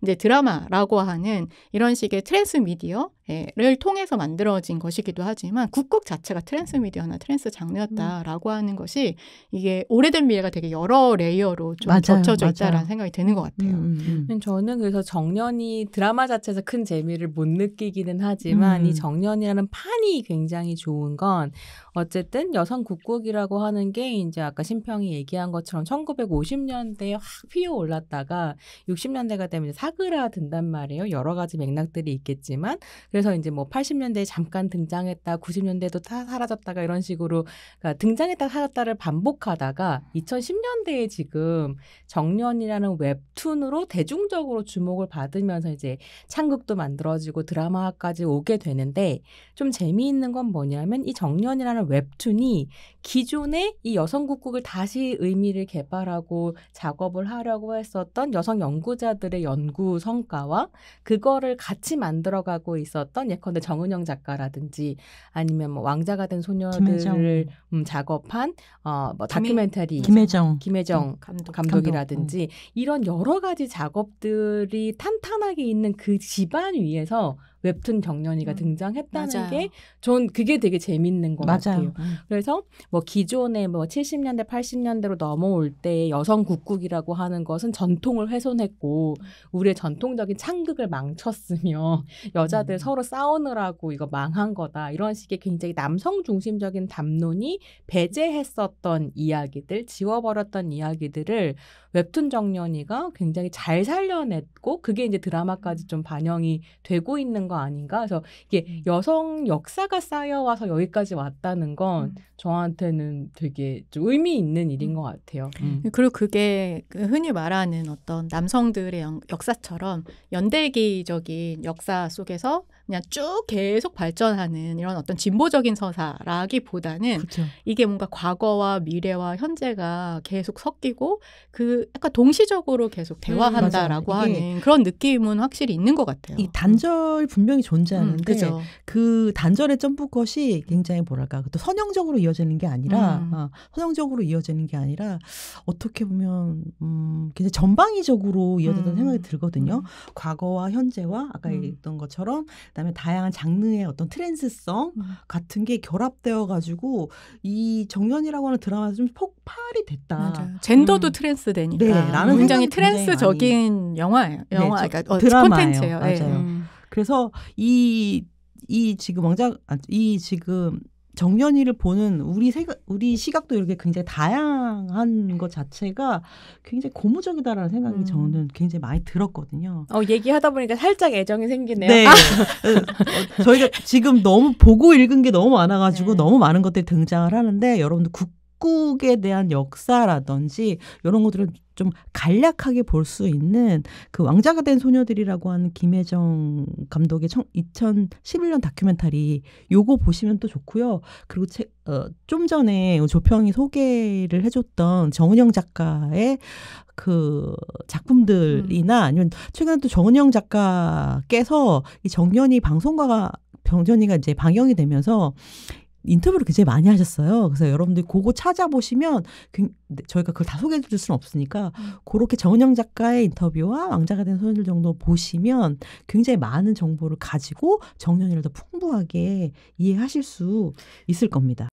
이제 드라마라고 하는 이런 식의 트랜스 미디어를 통해서 만들어진 것이기도 하지만 국극 자체가 트랜스 미디어나 트랜스 장르였다라고 하는 것이 이게 오래된 미래가 되게 여러 레이어로 좀 맞아요, 겹쳐져 맞아요. 있다라는 생각이 드는 것 같아요. 저는 그래서 정년이 드라마 자체에서 큰 재미를 못 느끼기는 하지만 이 정년이라는 판이 굉장히 좋은 건 어쨌든 여성 국극이라고 하는 게 이제 아까 신평이 얘기한 것처럼 1950년대에 확 피어올랐다가 60년대가 되면 이제 사그라든단 말이에요. 여러 가지 맥락들이 있겠지만 그래서 이제 뭐 80년대에 잠깐 등장했다 90년대도 다 사라졌다가 이런 식으로 그러니까 등장했다 사라졌다를 반복하다가 2010년대에 지금 정년이라는 웹툰으로 대중적으로 주목을 받으면서 이제 창극도 만들어지고 드라마까지 오게 되는데 좀 재미있는 건 뭐냐면 이 정년이라는 웹툰이 기존에 이 여성 국극을 다시 의미를 개발하고 작업을 하려고 했었던 여성 연구자들의 연구 성과와 그거를 같이 만들어가고 있었던 예컨대 정은영 작가라든지 아니면 뭐 왕자가 된 소녀들을 작업한 뭐 다큐멘터리 김혜정 감독이라든지 이런 여러 가지 작업들이 탄탄하게 있는 그 집안 위에서 웹툰 정년이가 등장했다는 맞아요. 게 전 그게 되게 재밌는 것 맞아요. 같아요. 그래서 뭐 기존의 뭐 70년대, 80년대로 넘어올 때 여성 국극이라고 하는 것은 전통을 훼손했고 우리의 전통적인 창극을 망쳤으며 여자들 서로 싸우느라고 이거 망한 거다. 이런 식의 굉장히 남성 중심적인 담론이 배제했었던 이야기들, 지워버렸던 이야기들을 웹툰 정년이가 굉장히 잘 살려냈고 그게 이제 드라마까지 좀 반영이 되고 있는 거 아닌가. 그래서 이게 여성 역사가 쌓여와서 여기까지 왔다는 건 저한테는 되게 좀 의미 있는 일인 것 같아요. 그리고 그게 그 흔히 말하는 어떤 남성들의 역사처럼 연대기적인 역사 속에서 그냥 쭉 계속 발전하는 이런 어떤 진보적인 서사라기보다는 그렇죠. 이게 뭔가 과거와 미래와 현재가 계속 섞이고 그 약간 동시적으로 계속 대화한다라고 맞아요. 이게 하는 그런 느낌은 확실히 있는 것 같아요. 이 단절 분명히 존재하는데 그죠. 그 단절의 점프컷이 굉장히 뭐랄까 또 선형적으로 이어지는 게 아니라 선형적으로 이어지는 게 아니라 어떻게 보면 굉장히 전방위적으로 이어졌다는 생각이 들거든요. 과거와 현재와 아까 얘기했던 것처럼 그다음에 다양한 장르의 어떤 트랜스성 같은 게 결합되어 가지고 이 정년이라고 하는 드라마에서 좀 폭발이 됐다. 맞아요. 젠더도 트랜스되니까 네, 라는 굉장히 생각이 트랜스적인 영화예요. 영화, 네, 그러니까 드라마예요. 콘텐츠예요. 맞아요. 그래서 이 지금 지금 정년이를 보는 우리 시각도 이렇게 굉장히 다양한 것 자체가 굉장히 고무적이다라는 생각이 저는 굉장히 많이 들었거든요. 얘기하다 보니까 살짝 애정이 생기네요. 네. 저희가 지금 너무 보고 읽은 게 너무 많아가지고 네. 너무 많은 것들이 등장을 하는데 여러분들 국국에 대한 역사라든지 이런 것들을 좀 간략하게 볼 수 있는 그 왕자가 된 소녀들이라고 하는 김혜정 감독의 2011년 다큐멘터리 요거 보시면 또 좋고요. 그리고 좀 전에 조평이 소개를 해줬던 정은영 작가의 그 작품들이나 아니면 최근에 또 정은영 작가께서 이 정년이 이제 방영이 되면서 인터뷰를 굉장히 많이 하셨어요. 그래서 여러분들이 그거 찾아보시면 저희가 그걸 다 소개해 줄 수는 없으니까 그렇게 정은영 작가의 인터뷰와 왕자가 된 소녀들 정도 보시면 굉장히 많은 정보를 가지고 정년이를 더 풍부하게 이해하실 수 있을 겁니다.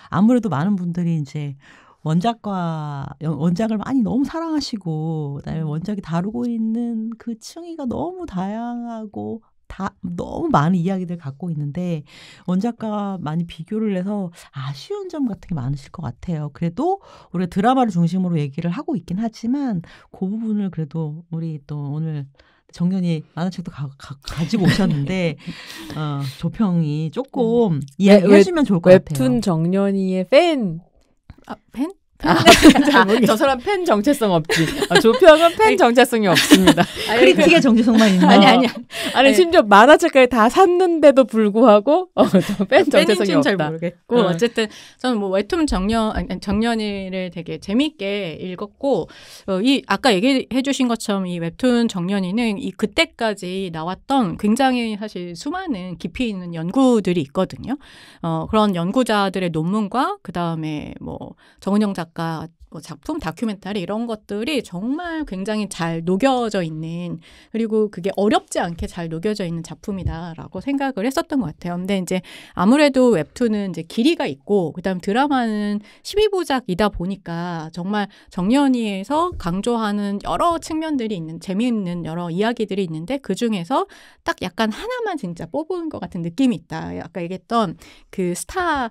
아무래도 많은 분들이 이제 원작을 많이 너무 사랑하시고 그다음에 원작이 다루고 있는 그 층위가 너무 다양하고 너무 많은 이야기들 갖고 있는데 원작과 많이 비교를 해서 아쉬운 점 같은 게 많으실 것 같아요. 그래도 우리가 드라마를 중심으로 얘기를 하고 있긴 하지만 그 부분을 그래도 우리 또 오늘 정년이 만화책도 가지고 오셨는데 조평이 조금 이야기해 주면 좋을 것 같아요. 웹툰 정년이의 팬. 팬? 저 사람 팬 정체성 없지. 조평은 팬 정체성이 없습니다. 크리틱의 정체성만 있는. 아니 심지어 만화책까지 다 샀는데도 불구하고 팬 정체성이 없다. 잘 모르겠고 어쨌든 저는 뭐 웹툰 정년이를 되게 재미있게 읽었고 아까 얘기해주신 것처럼 이 웹툰 정년이는 이 그때까지 나왔던 굉장히 사실 수많은 깊이 있는 연구들이 있거든요. 그런 연구자들의 논문과 그 다음에 뭐 정은영 작가 작품, 다큐멘터리 이런 것들이 정말 굉장히 잘 녹여져 있는 그리고 그게 어렵지 않게 잘 녹여져 있는 작품이다라고 생각을 했었던 것 같아요. 근데 이제 아무래도 웹툰은 이제 길이가 있고 그다음 드라마는 12부작이다 보니까 정말 정년이에서 강조하는 여러 측면들이 있는 재미있는 여러 이야기들이 있는데 그중에서 딱 약간 하나만 진짜 뽑은 것 같은 느낌이 있다. 아까 얘기했던 그 The Star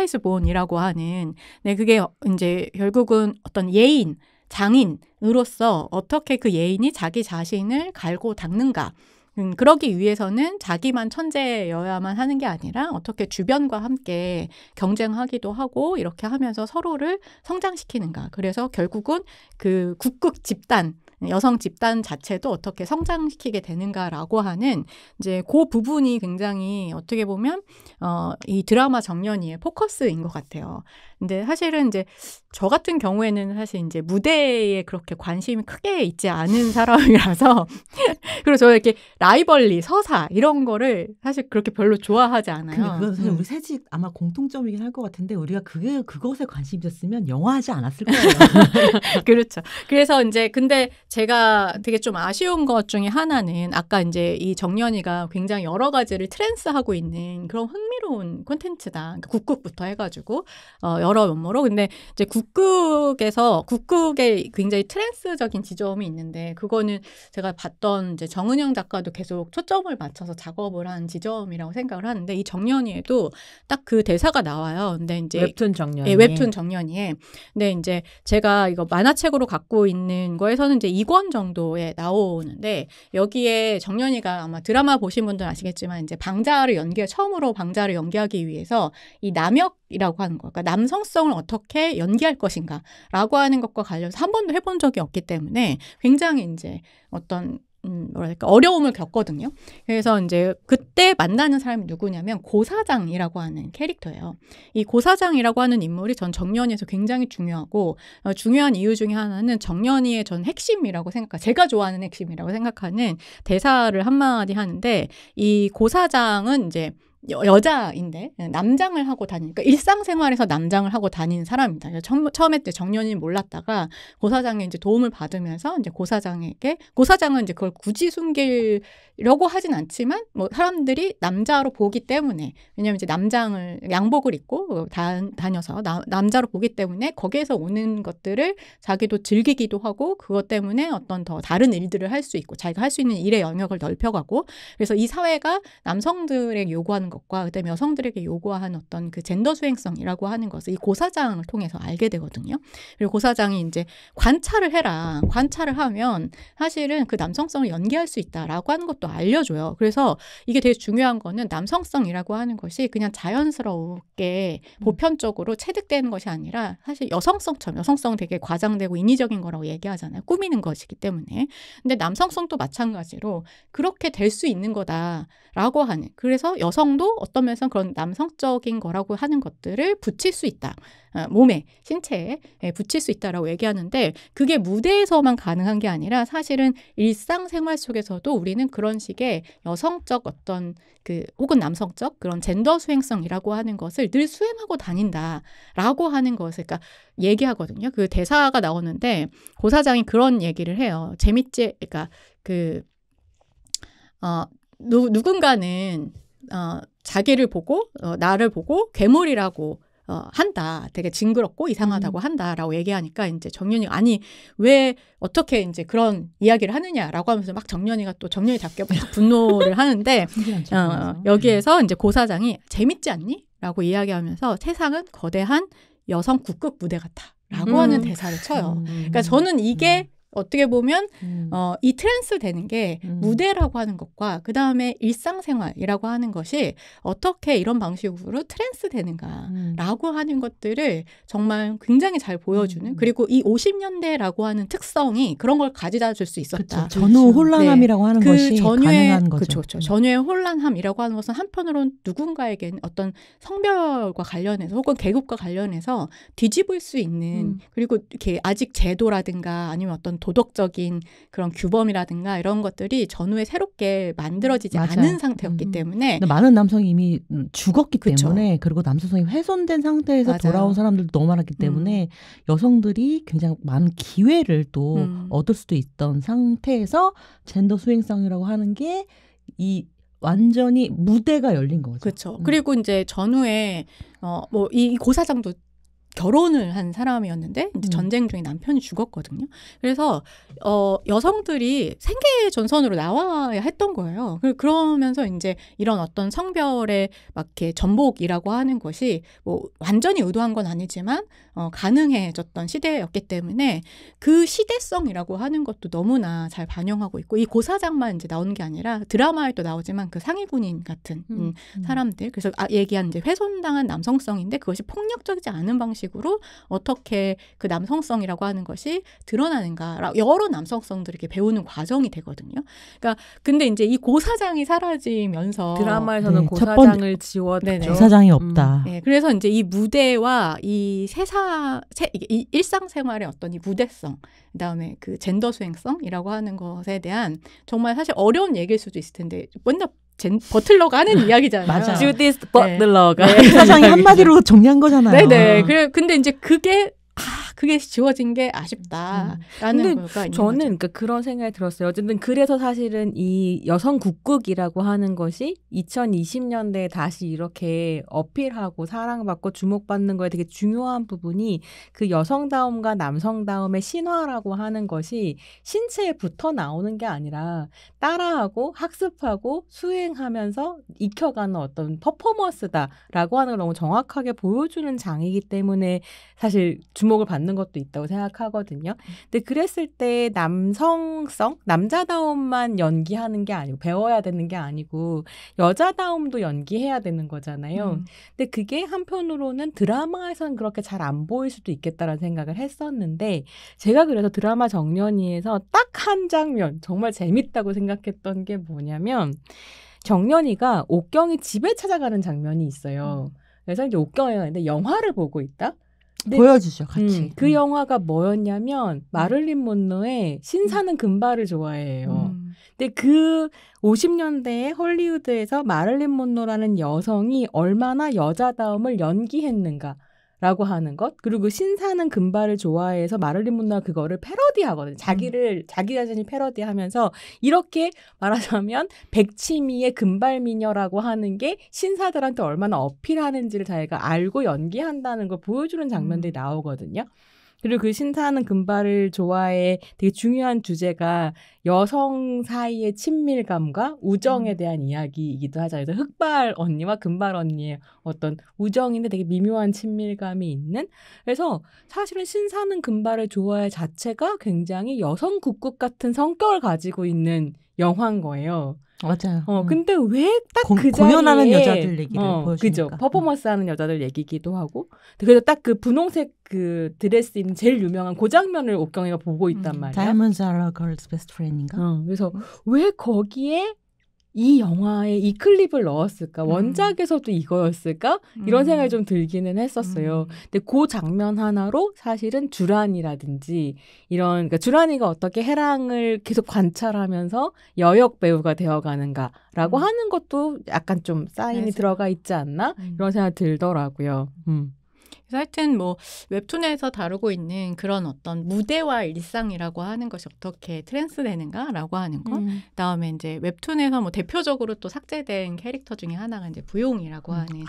is Born이라고 하는 그게 이제 결국은 어떤 예인, 장인으로서 어떻게 그 예인이 자기 자신을 갈고 닦는가. 그러기 위해서는 자기만 천재여야만 하는 게 아니라 어떻게 주변과 함께 경쟁하기도 하고 이렇게 하면서 서로를 성장시키는가. 그래서 결국은 그 국극 집단, 여성 집단 자체도 어떻게 성장시키게 되는가라고 하는 이제 그 부분이 굉장히 어떻게 보면 이 드라마 정년이의 포커스인 것 같아요. 근데 사실은 이제 저 같은 경우에는 사실 이제 무대에 그렇게 관심이 크게 있지 않은 사람이라서 그리고 저 이렇게 라이벌리, 서사 이런 거를 사실 그렇게 별로 좋아하지 않아요. 근데 그건 사실 우리 셋이 아마 공통점이긴 할 것 같은데 우리가 그것에 관심 있었으면 영화하지 않았을 거예요. 그렇죠. 그래서 이제 근데 제가 되게 좀 아쉬운 것 중에 하나는 아까 이제 이 정연이가 굉장히 여러 가지를 트랜스하고 있는 그런 흥미로운 콘텐츠다. 그러니까 국극부터 해가지고 여러 면모로. 근데 이제 국극에 굉장히 트랜스적인 지점이 있는데 그거는 제가 봤던 이제 정은영 작가도 계속 초점을 맞춰서 작업을 한 지점이라고 생각을 하는데 이 정연이에도 딱 그 대사가 나와요. 근데 이제 웹툰 정연이. 예, 웹툰 정연이에. 근데 이제 제가 이거 만화책으로 갖고 있는 거에서는 이제 2권 정도에 나오는데 여기에 정연이가 아마 드라마 보신 분들 아시겠지만 이제 처음으로 방자를 연기하기 위해서 이 남역이라고 하는 거, 그러니까 남성성을 어떻게 연기할 것인가라고 하는 것과 관련해서 한 번도 해본 적이 없기 때문에 굉장히 이제 어떤 뭐랄까 어려움을 겪거든요. 그래서 이제 그때 만나는 사람이 누구냐면 고사장이라고 하는 캐릭터예요. 이 고사장이라고 하는 인물이 전 정연이에서 굉장히 중요하고 중요한 이유 중에 하나는 정연이의 전 핵심이라고 제가 좋아하는 핵심이라고 생각하는 대사를 한마디 하는데 이 고사장은 이제 여자인데 남장을 하고 다니니까 일상생활에서 남장을 하고 다니는 사람입니다. 처음에 때 정연이는 몰랐다가 고사장의 이제 도움을 받으면서 이제 고사장은 이제 그걸 굳이 숨기려고 하진 않지만 뭐 사람들이 남자로 보기 때문에 왜냐하면 이제 남장을 양복을 입고 다녀서 남자로 보기 때문에 거기에서 오는 것들을 자기도 즐기기도 하고 그것 때문에 어떤 더 다른 일들을 할 수 있고 자기가 할 수 있는 일의 영역을 넓혀가고 그래서 이 사회가 남성들에게 요구하는 것과 그다음에 여성들에게 요구하는 어떤 그 젠더 수행성이라고 하는 것을 이 고사장을 통해서 알게 되거든요. 그리고 고사장이 이제 관찰을 해라. 관찰을 하면 사실은 그 남성성을 연기할 수 있다라고 하는 것도 알려줘요. 그래서 이게 되게 중요한 거는 남성성이라고 하는 것이 그냥 자연스럽게 보편적으로 체득되는 것이 아니라 사실 여성성은 되게 과장되고 인위적인 거라고 얘기하잖아요. 꾸미는 것이기 때문에. 근데 남성성도 마찬가지로 그렇게 될 수 있는 거다라고 하는. 그래서 여성도 어떤 면에서는 그런 남성적인 거라고 하는 것들을 붙일 수 있다. 몸에, 신체에 붙일 수 있다라고 얘기하는데 그게 무대에서만 가능한 게 아니라 사실은 일상생활 속에서도 우리는 그런 식의 여성적 어떤 혹은 남성적 그런 젠더 수행성이라고 하는 것을 늘 수행하고 다닌다라고 하는 것을 그러니까 얘기하거든요. 그 대사가 나오는데 고사장이 그런 얘기를 해요. 재밌지? 그러니까 누군가는 자기를 보고 나를 보고 괴물이라고 한다. 되게 징그럽고 이상하다고 한다라고 얘기하니까 이제 정연이가 아니 왜 어떻게 이제 그런 이야기를 하느냐라고 하면서 막 정연이답게 막 분노를 하는데 여기에서 이제 고사장이 재밌지 않니? 라고 이야기하면서 세상은 거대한 여성 국극 무대 같다라고 하는 대사를 쳐요. 그러니까 저는 이게 어떻게 보면 이 트랜스 되는 게 무대라고 하는 것과 그다음에 일상생활이라고 하는 것이 어떻게 이런 방식으로 트랜스 되는가라고 하는 것들을 정말 굉장히 잘 보여주는 그리고 이 50년대라고 하는 특성이 그런 걸 가져다 줄 수 있었다. 그쵸. 전후 혼란함이라고 하는 것이 가능한 거죠. 그렇죠. 전후의 혼란함이라고 하는 것은 한편으로는 누군가에게는 어떤 성별과 관련해서 혹은 계급과 관련해서 뒤집을 수 있는 그리고 이렇게 아직 제도라든가 아니면 어떤 도덕적인 그런 규범이라든가 이런 것들이 전후에 새롭게 만들어지지 맞아요. 않은 상태였기 때문에 많은 남성이 이미 죽었기 그쵸. 때문에 그리고 남성성이 훼손된 상태에서 맞아요. 돌아온 사람들도 너무 많았기 때문에 여성들이 굉장히 많은 기회를 또 얻을 수도 있던 상태에서 젠더 수행성이라고 하는 게 이 완전히 무대가 열린 거죠. 그렇죠. 그리고 이제 전후에 뭐 이 고사장도 결혼을 한 사람이었는데 이제 전쟁 중에 남편이 죽었거든요. 그래서 여성들이 생계 전선으로 나와야 했던 거예요. 그러면서 이제 이런 어떤 성별의 막 이렇게 전복이라고 하는 것이 뭐 완전히 의도한 건 아니지만 가능해졌던 시대였기 때문에 그 시대성이라고 하는 것도 너무나 잘 반영하고 있고 이 고사장만 이제 나오는 게 아니라 드라마에도 나오지만 그 상위군인 같은 사람들 그래서 얘기한 이제 훼손당한 남성성인데 그것이 폭력적이지 않은 방식 방식으로 어떻게 그 남성성이라고 하는 것이 드러나는가 여러 남성성들에게 배우는 과정이 되거든요. 그러니까 근데 이제 이 고사장이 사라지면서 드라마에서는 네, 고사장을 지웠죠. 네네. 고사장이 없다. 네, 그래서 이제 이 무대와 이 이 일상생활의 어떤 이 무대성, 그다음에 그 젠더 수행성이라고 하는 것에 대한 정말 사실 어려운 얘기일 수도 있을 텐데 맨날 버틀러가 하는 이야기잖아요. 맞아요. 주디스 버틀러가 네. 고사장이 한마디로 정리한 거잖아요. 네네. 근데 이제 그게 지워진 게 아쉽다라는 근데 거가 있는 저는 거죠. 그러니까 그런 생각이 들었어요. 어쨌든 그래서 사실은 이 여성 국극이라고 하는 것이 2020년대에 다시 이렇게 어필하고 사랑받고 주목받는 거에 되게 중요한 부분이 그 여성다움과 남성다움의 신화라고 하는 것이 신체에 붙어 나오는 게 아니라 따라하고 학습하고 수행하면서 익혀가는 어떤 퍼포먼스다라고 하는 걸 너무 정확하게 보여주는 장이기 때문에 사실 주목을 받는 것도 있다고 생각하거든요. 근데 그랬을 때 남성성, 남자다움만 연기하는 게 아니고 배워야 되는 게 아니고 여자다움도 연기해야 되는 거잖아요. 근데 그게 한편으로는 드라마에서는 그렇게 잘 안 보일 수도 있겠다라는 생각을 했었는데 제가 그래서 드라마 정년이에서 딱 한 장면 정말 재밌다고 생각했던 게 뭐냐면 정년이가 옥경이 집에 찾아가는 장면이 있어요. 그래서 이제 옥경이가 근데 영화를 보고 있다. 근데 보여주죠, 같이. 그 영화가 뭐였냐면 마를린 몬로의 신사는 금발을 좋아해요. 근데 그 50년대에 헐리우드에서 마를린 몬로라는 여성이 얼마나 여자다움을 연기했는가라고 하는 것, 그리고 신사는 금발을 좋아해서 마를린 몬로가 그거를 패러디하거든요. 자기 자신이 패러디하면서 이렇게 말하자면 백치미의 금발 미녀라고 하는 게 신사들한테 얼마나 어필하는지를 자기가 알고 연기한다는 걸 보여주는 장면들이 나오거든요. 그리고 그 신사는 금발을 좋아해 되게 중요한 주제가 여성 사이의 친밀감과 우정에 대한 이야기이기도 하죠. 그래서 흑발 언니와 금발 언니의 어떤 우정인데 되게 미묘한 친밀감이 있는. 그래서 사실은 신사는 금발을 좋아해 자체가 굉장히 여성 국극 같은 성격을 가지고 있는 영화인 거예요. 맞아요. 근데 왜 딱 그 자리에 공연하는 여자들 얘기를 보여주니까. 그죠. 퍼포먼스하는 여자들 얘기기도 하고. 그래서 딱 그 분홍색 그 드레스 입는 제일 유명한 그 장면을 옥경이가 보고 있단 말이야. Diamonds are a girl's best friend인가? 그래서 왜 거기에 이 영화에 이 클립을 넣었을까? 원작에서도 이거였을까? 이런 생각이 좀 들기는 했었어요. 근데 그 장면 하나로 사실은 주란이라든지 그러니까 주란이가 어떻게 해랑을 계속 관찰하면서 여역 배우가 되어가는가라고 하는 것도 약간 좀 사인이 맞아요. 들어가 있지 않나? 이런 생각이 들더라고요. 그래서 하여튼 뭐 웹툰에서 다루고 있는 그런 어떤 무대와 일상이라고 하는 것이 어떻게 트랜스되는가라고 하는 것. 그다음에 이제 웹툰에서 뭐 대표적으로 또 삭제된 캐릭터 중에 하나가 이제 부용이라고 하는.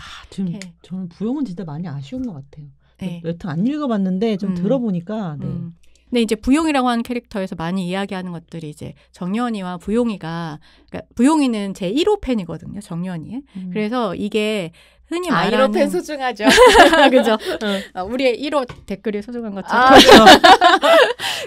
저는 부용은 진짜 많이 아쉬운 것 같아요. 네. 웹툰 안 읽어봤는데 좀 들어보니까. 네. 근데 이제 부용이라고 하는 캐릭터에서 많이 이야기하는 것들이 이제 정연이와 부용이가, 그러니까 부용이는 제 1호 팬이거든요, 정연이의. 그래서 이게 흔히 말하는 1호 팬 소중하죠. 그죠. 우리의 1호 댓글이 소중한 것처럼. 그렇죠.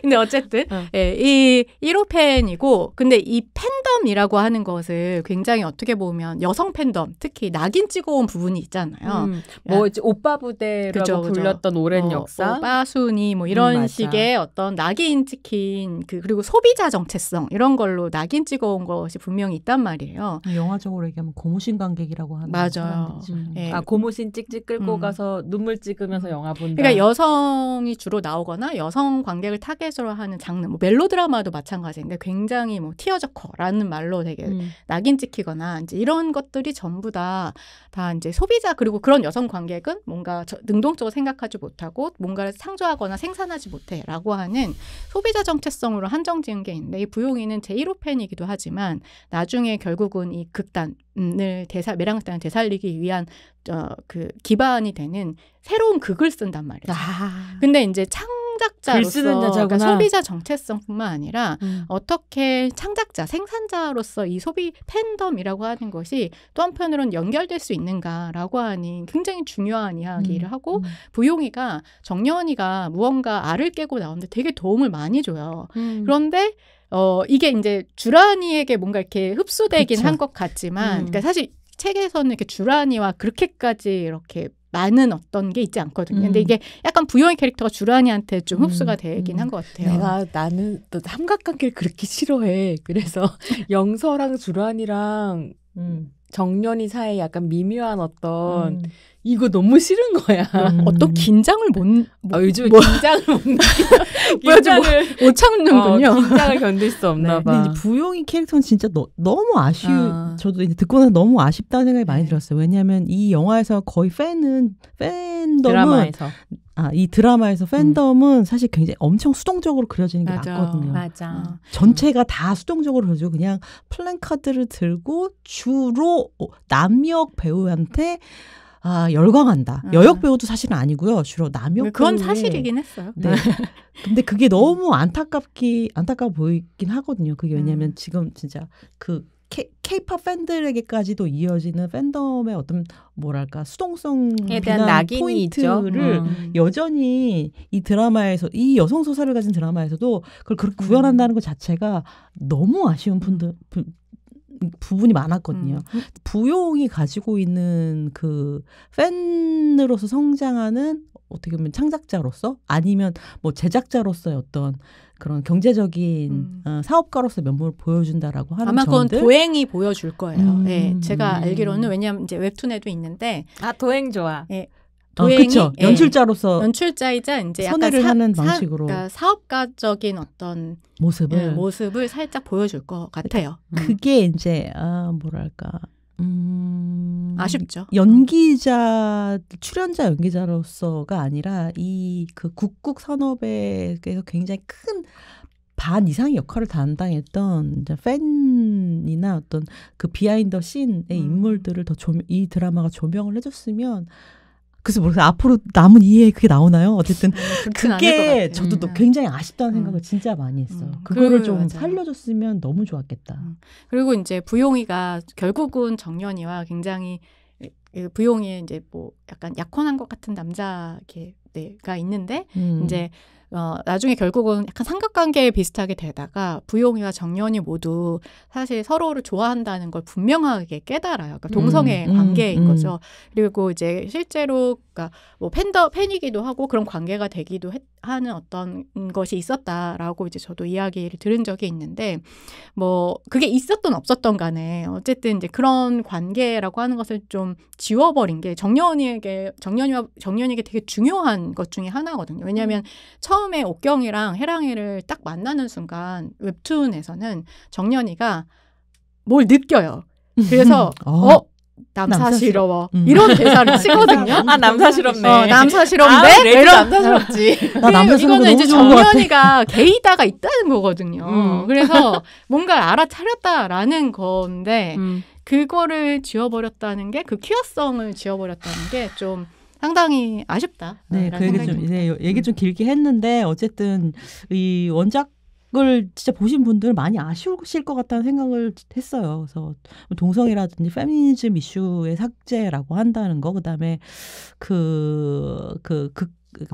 근데 어쨌든 예, 이 1호 팬이고, 근데 이 팬덤이라고 하는 것을 굉장히 어떻게 보면 여성 팬덤, 특히 낙인 찍어온 부분이 있잖아요. 뭐 이제 오빠 부대라고 그죠. 불렸던 오랜 역사, 빠순이 뭐 이런 맞아. 식의 어떤 낙인 찍힌 그리고 소비자 정체성 이런 걸로 낙인 찍어온 것이 분명히 있단 말이에요. 영화적으로 얘기하면 고무신 관객이라고 하는 맞아요. 사람들이죠. 예. 고무신 찍찍 끌고 가서 눈물 찍으면서 영화 본다. 그러니까 여성이 주로 나오거나 여성 관객을 타겟으로 하는 장르, 뭐 멜로드라마도 마찬가지인데 굉장히 뭐 티어저커라는 말로 되게 낙인 찍히거나 이제 이런 것들이 전부 다 이제 소비자, 그리고 그런 여성 관객은 뭔가 능동적으로 생각하지 못하고 뭔가를 창조하거나 생산하지 못해라고 하는 소비자 정체성으로 한정지은 게 있는데, 이 부용이는 제 1호 팬이기도 하지만 나중에 결국은 이 극단을 메랑극단을 되살리기 위한 그 기반이 되는 새로운 극을 쓴단 말이죠. 근데 이제 창작자로서, 그러니까 소비자 정체성뿐만 아니라 어떻게 창작자, 생산자로서 이 소비 팬덤이라고 하는 것이 또 한편으로는 연결될 수 있는가라고 하는 굉장히 중요한 이야기를 하고, 부용이가 정연이가 무언가 알을 깨고 나오는데 되게 도움을 많이 줘요. 그런데 이게 이제 주란이에게 뭔가 이렇게 흡수되긴 한 것 같지만, 그러니까 사실 책에서는 이렇게 주란이와 그렇게까지 이렇게 많은 어떤 게 있지 않거든요. 근데 이게 약간 부용의 캐릭터가 주란이한테 좀 흡수가 되긴 한 것 같아요. 나는 또 삼각관계를 그렇게 싫어해. 그래서 영서랑 주란이랑 정연이 사이에 약간 미묘한 어떤 이거 너무 싫은 거야. 어떤 긴장을 요즘에 긴장을 못 느끼. 못 참는군요. 긴장을 견딜 수 없나 봐. 근데 이제 부용이 캐릭터는 진짜 너무 저도 이제 듣고 나서 너무 아쉽다는 생각이 많이 들었어요. 왜냐하면 이 영화에서 거의 팬덤은 드라마에서 이 드라마에서 팬덤은 사실 굉장히 엄청 수동적으로 그려지는 게 맞거든요. 맞아. 전체가 다 수동적으로 그려지고 그냥 플랜카드를 들고 주로 남역 배우한테 열광한다. 여역 배우도 사실은 아니고요. 주로 남역 그건 배우에. 사실이긴 했어요. 네. 근데 그게 너무 안타까워 보이긴 하거든요. 그게 왜냐하면 지금 진짜 그 K-팝 팬들에게까지도 이어지는 팬덤의 어떤 뭐랄까 수동성에 대한 낙인이 포인트를 여전히 이 드라마에서 이 여성 소설을 가진 드라마에서도 그걸 그렇게 구현한다는 것 자체가 너무 아쉬운 부분이 많았거든요. 부용이 가지고 있는 그 팬으로서 성장하는 어떻게 보면 창작자로서 아니면 뭐 제작자로서의 어떤 그런 경제적인 사업가로서 면모를 보여준다라고 하는 아마 그건 점들. 도행이 보여줄 거예요. 네, 제가 알기로는 왜냐하면 이제 웹툰에도 있는데 도행 좋아. 네, 도행이 그쵸. 연출자이자 이제 선회를 약간 하는 방식으로 그러니까 사업가적인 어떤 모습을 살짝 보여줄 것 같아요. 그게 이제 뭐랄까 아쉽죠. 출연자 연기자로서가 아니라 이 그 국국 산업에서 굉장히 큰 반 이상의 역할을 담당했던 이제 팬이나 어떤 그 비하인드 씬의 인물들을 이 드라마가 조명을 해줬으면. 그래서 모르겠어요. 앞으로 남은 이해에 그게 나오나요? 어쨌든 그게 저도 굉장히 아쉽다는 생각을 진짜 많이 했어요. 그거를 좀 살려줬으면 너무 좋았겠다. 그리고 이제 부용이가 결국은 정연이와 굉장히 부용이 이제 뭐 약간 약혼한 것 같은 남자가 있는데 이제 나중에 결국은 약간 삼각관계에 비슷하게 되다가 부용이와 정연이 모두 사실 서로를 좋아한다는 걸 분명하게 깨달아요. 그러니까 동성애 관계인 거죠. 그리고 이제 실제로 그러니까 뭐 팬이기도 하고 그런 관계가 되기도 하는 어떤 것이 있었다라고 이제 저도 이야기를 들은 적이 있는데 뭐 그게 있었던 없었던 간에 어쨌든 이제 그런 관계라고 하는 것을 좀 지워버린 게 정연이에게 되게 중요한 것 중에 하나거든요. 왜냐하면 처음에 옥경이랑 해랑이를 딱 만나는 순간 웹툰에서는 정연이가 뭘 느껴요. 그래서 남사시러워 이런 대사를 치거든요. 남사시럽네. 남사시럽네. 남사시럽지. 나 남사시럽고 이거는 너무 이제 좋은 것 같아. 정연이가 게이다가 있다는 거거든요. 그래서 뭔가 알아차렸다라는 건데 그거를 지워버렸다는 게 그 퀴어성을 지워버렸다는 게 좀 상당히 아쉽다. 네, 그 얘기 좀 얘기 좀 길게 했는데 어쨌든 이 원작을 진짜 보신 분들 많이 아쉬우실 것 같다는 생각을 했어요. 그래서 동성애라든지 페미니즘 이슈의 삭제라고 한다는 거, 그다음에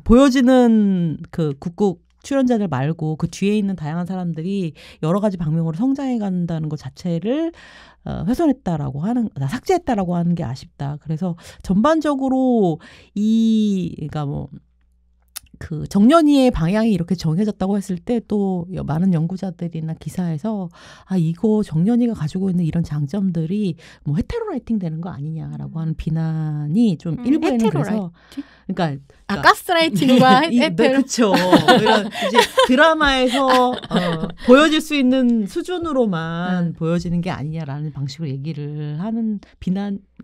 보여지는 그 국국 출연자들 말고 그 뒤에 있는 다양한 사람들이 여러 가지 방면으로 성장해 간다는 것 자체를 훼손했다라고 삭제했다라고 하는 게 아쉽다. 그래서 전반적으로 그러니까 뭐 그 정연이의 방향이 이렇게 정해졌다고 했을 때 또 많은 연구자들이나 기사에서 이거 정연이가 가지고 있는 이런 장점들이 뭐 헤테로라이팅 되는 거 아니냐라고 하는 비난이 좀 일부에는 그래서 그러니까 가스라이팅과 헤테로 그렇죠. 이제 드라마에서 보여질 수 있는 수준으로만 보여지는 게 아니냐라는 방식으로 얘기를 하는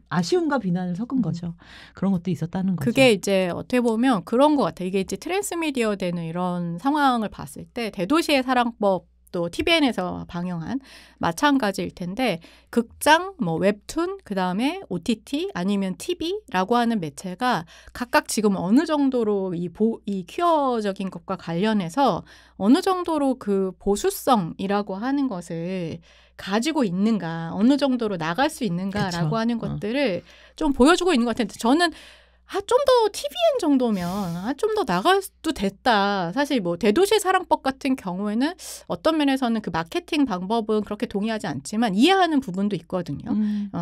아쉬움과 비난을 섞은 거죠. 그런 것도 있었다는 거죠. 그게 이제 어떻게 보면 그런 것 같아요. 이게 이제 트랜스미디어 되는 이런 상황을 봤을 때 대도시의 사랑법 또 TVN에서 방영한 마찬가지일 텐데 극장, 뭐 웹툰, 그다음에 OTT 아니면 TV라고 하는 매체가 각각 지금 어느 정도로 이 퀴어적인 것과 관련해서 어느 정도로 그 보수성이라고 하는 것을 가지고 있는가, 어느 정도로 나갈 수 있는가라고 그쵸. 하는 것들을 좀 보여주고 있는 것 같은데 저는 좀 더 TVN 정도면 좀 더 나가도 됐다. 사실 뭐 대도시 사랑법 같은 경우에는 어떤 면에서는 그 마케팅 방법은 그렇게 동의하지 않지만 이해하는 부분도 있거든요.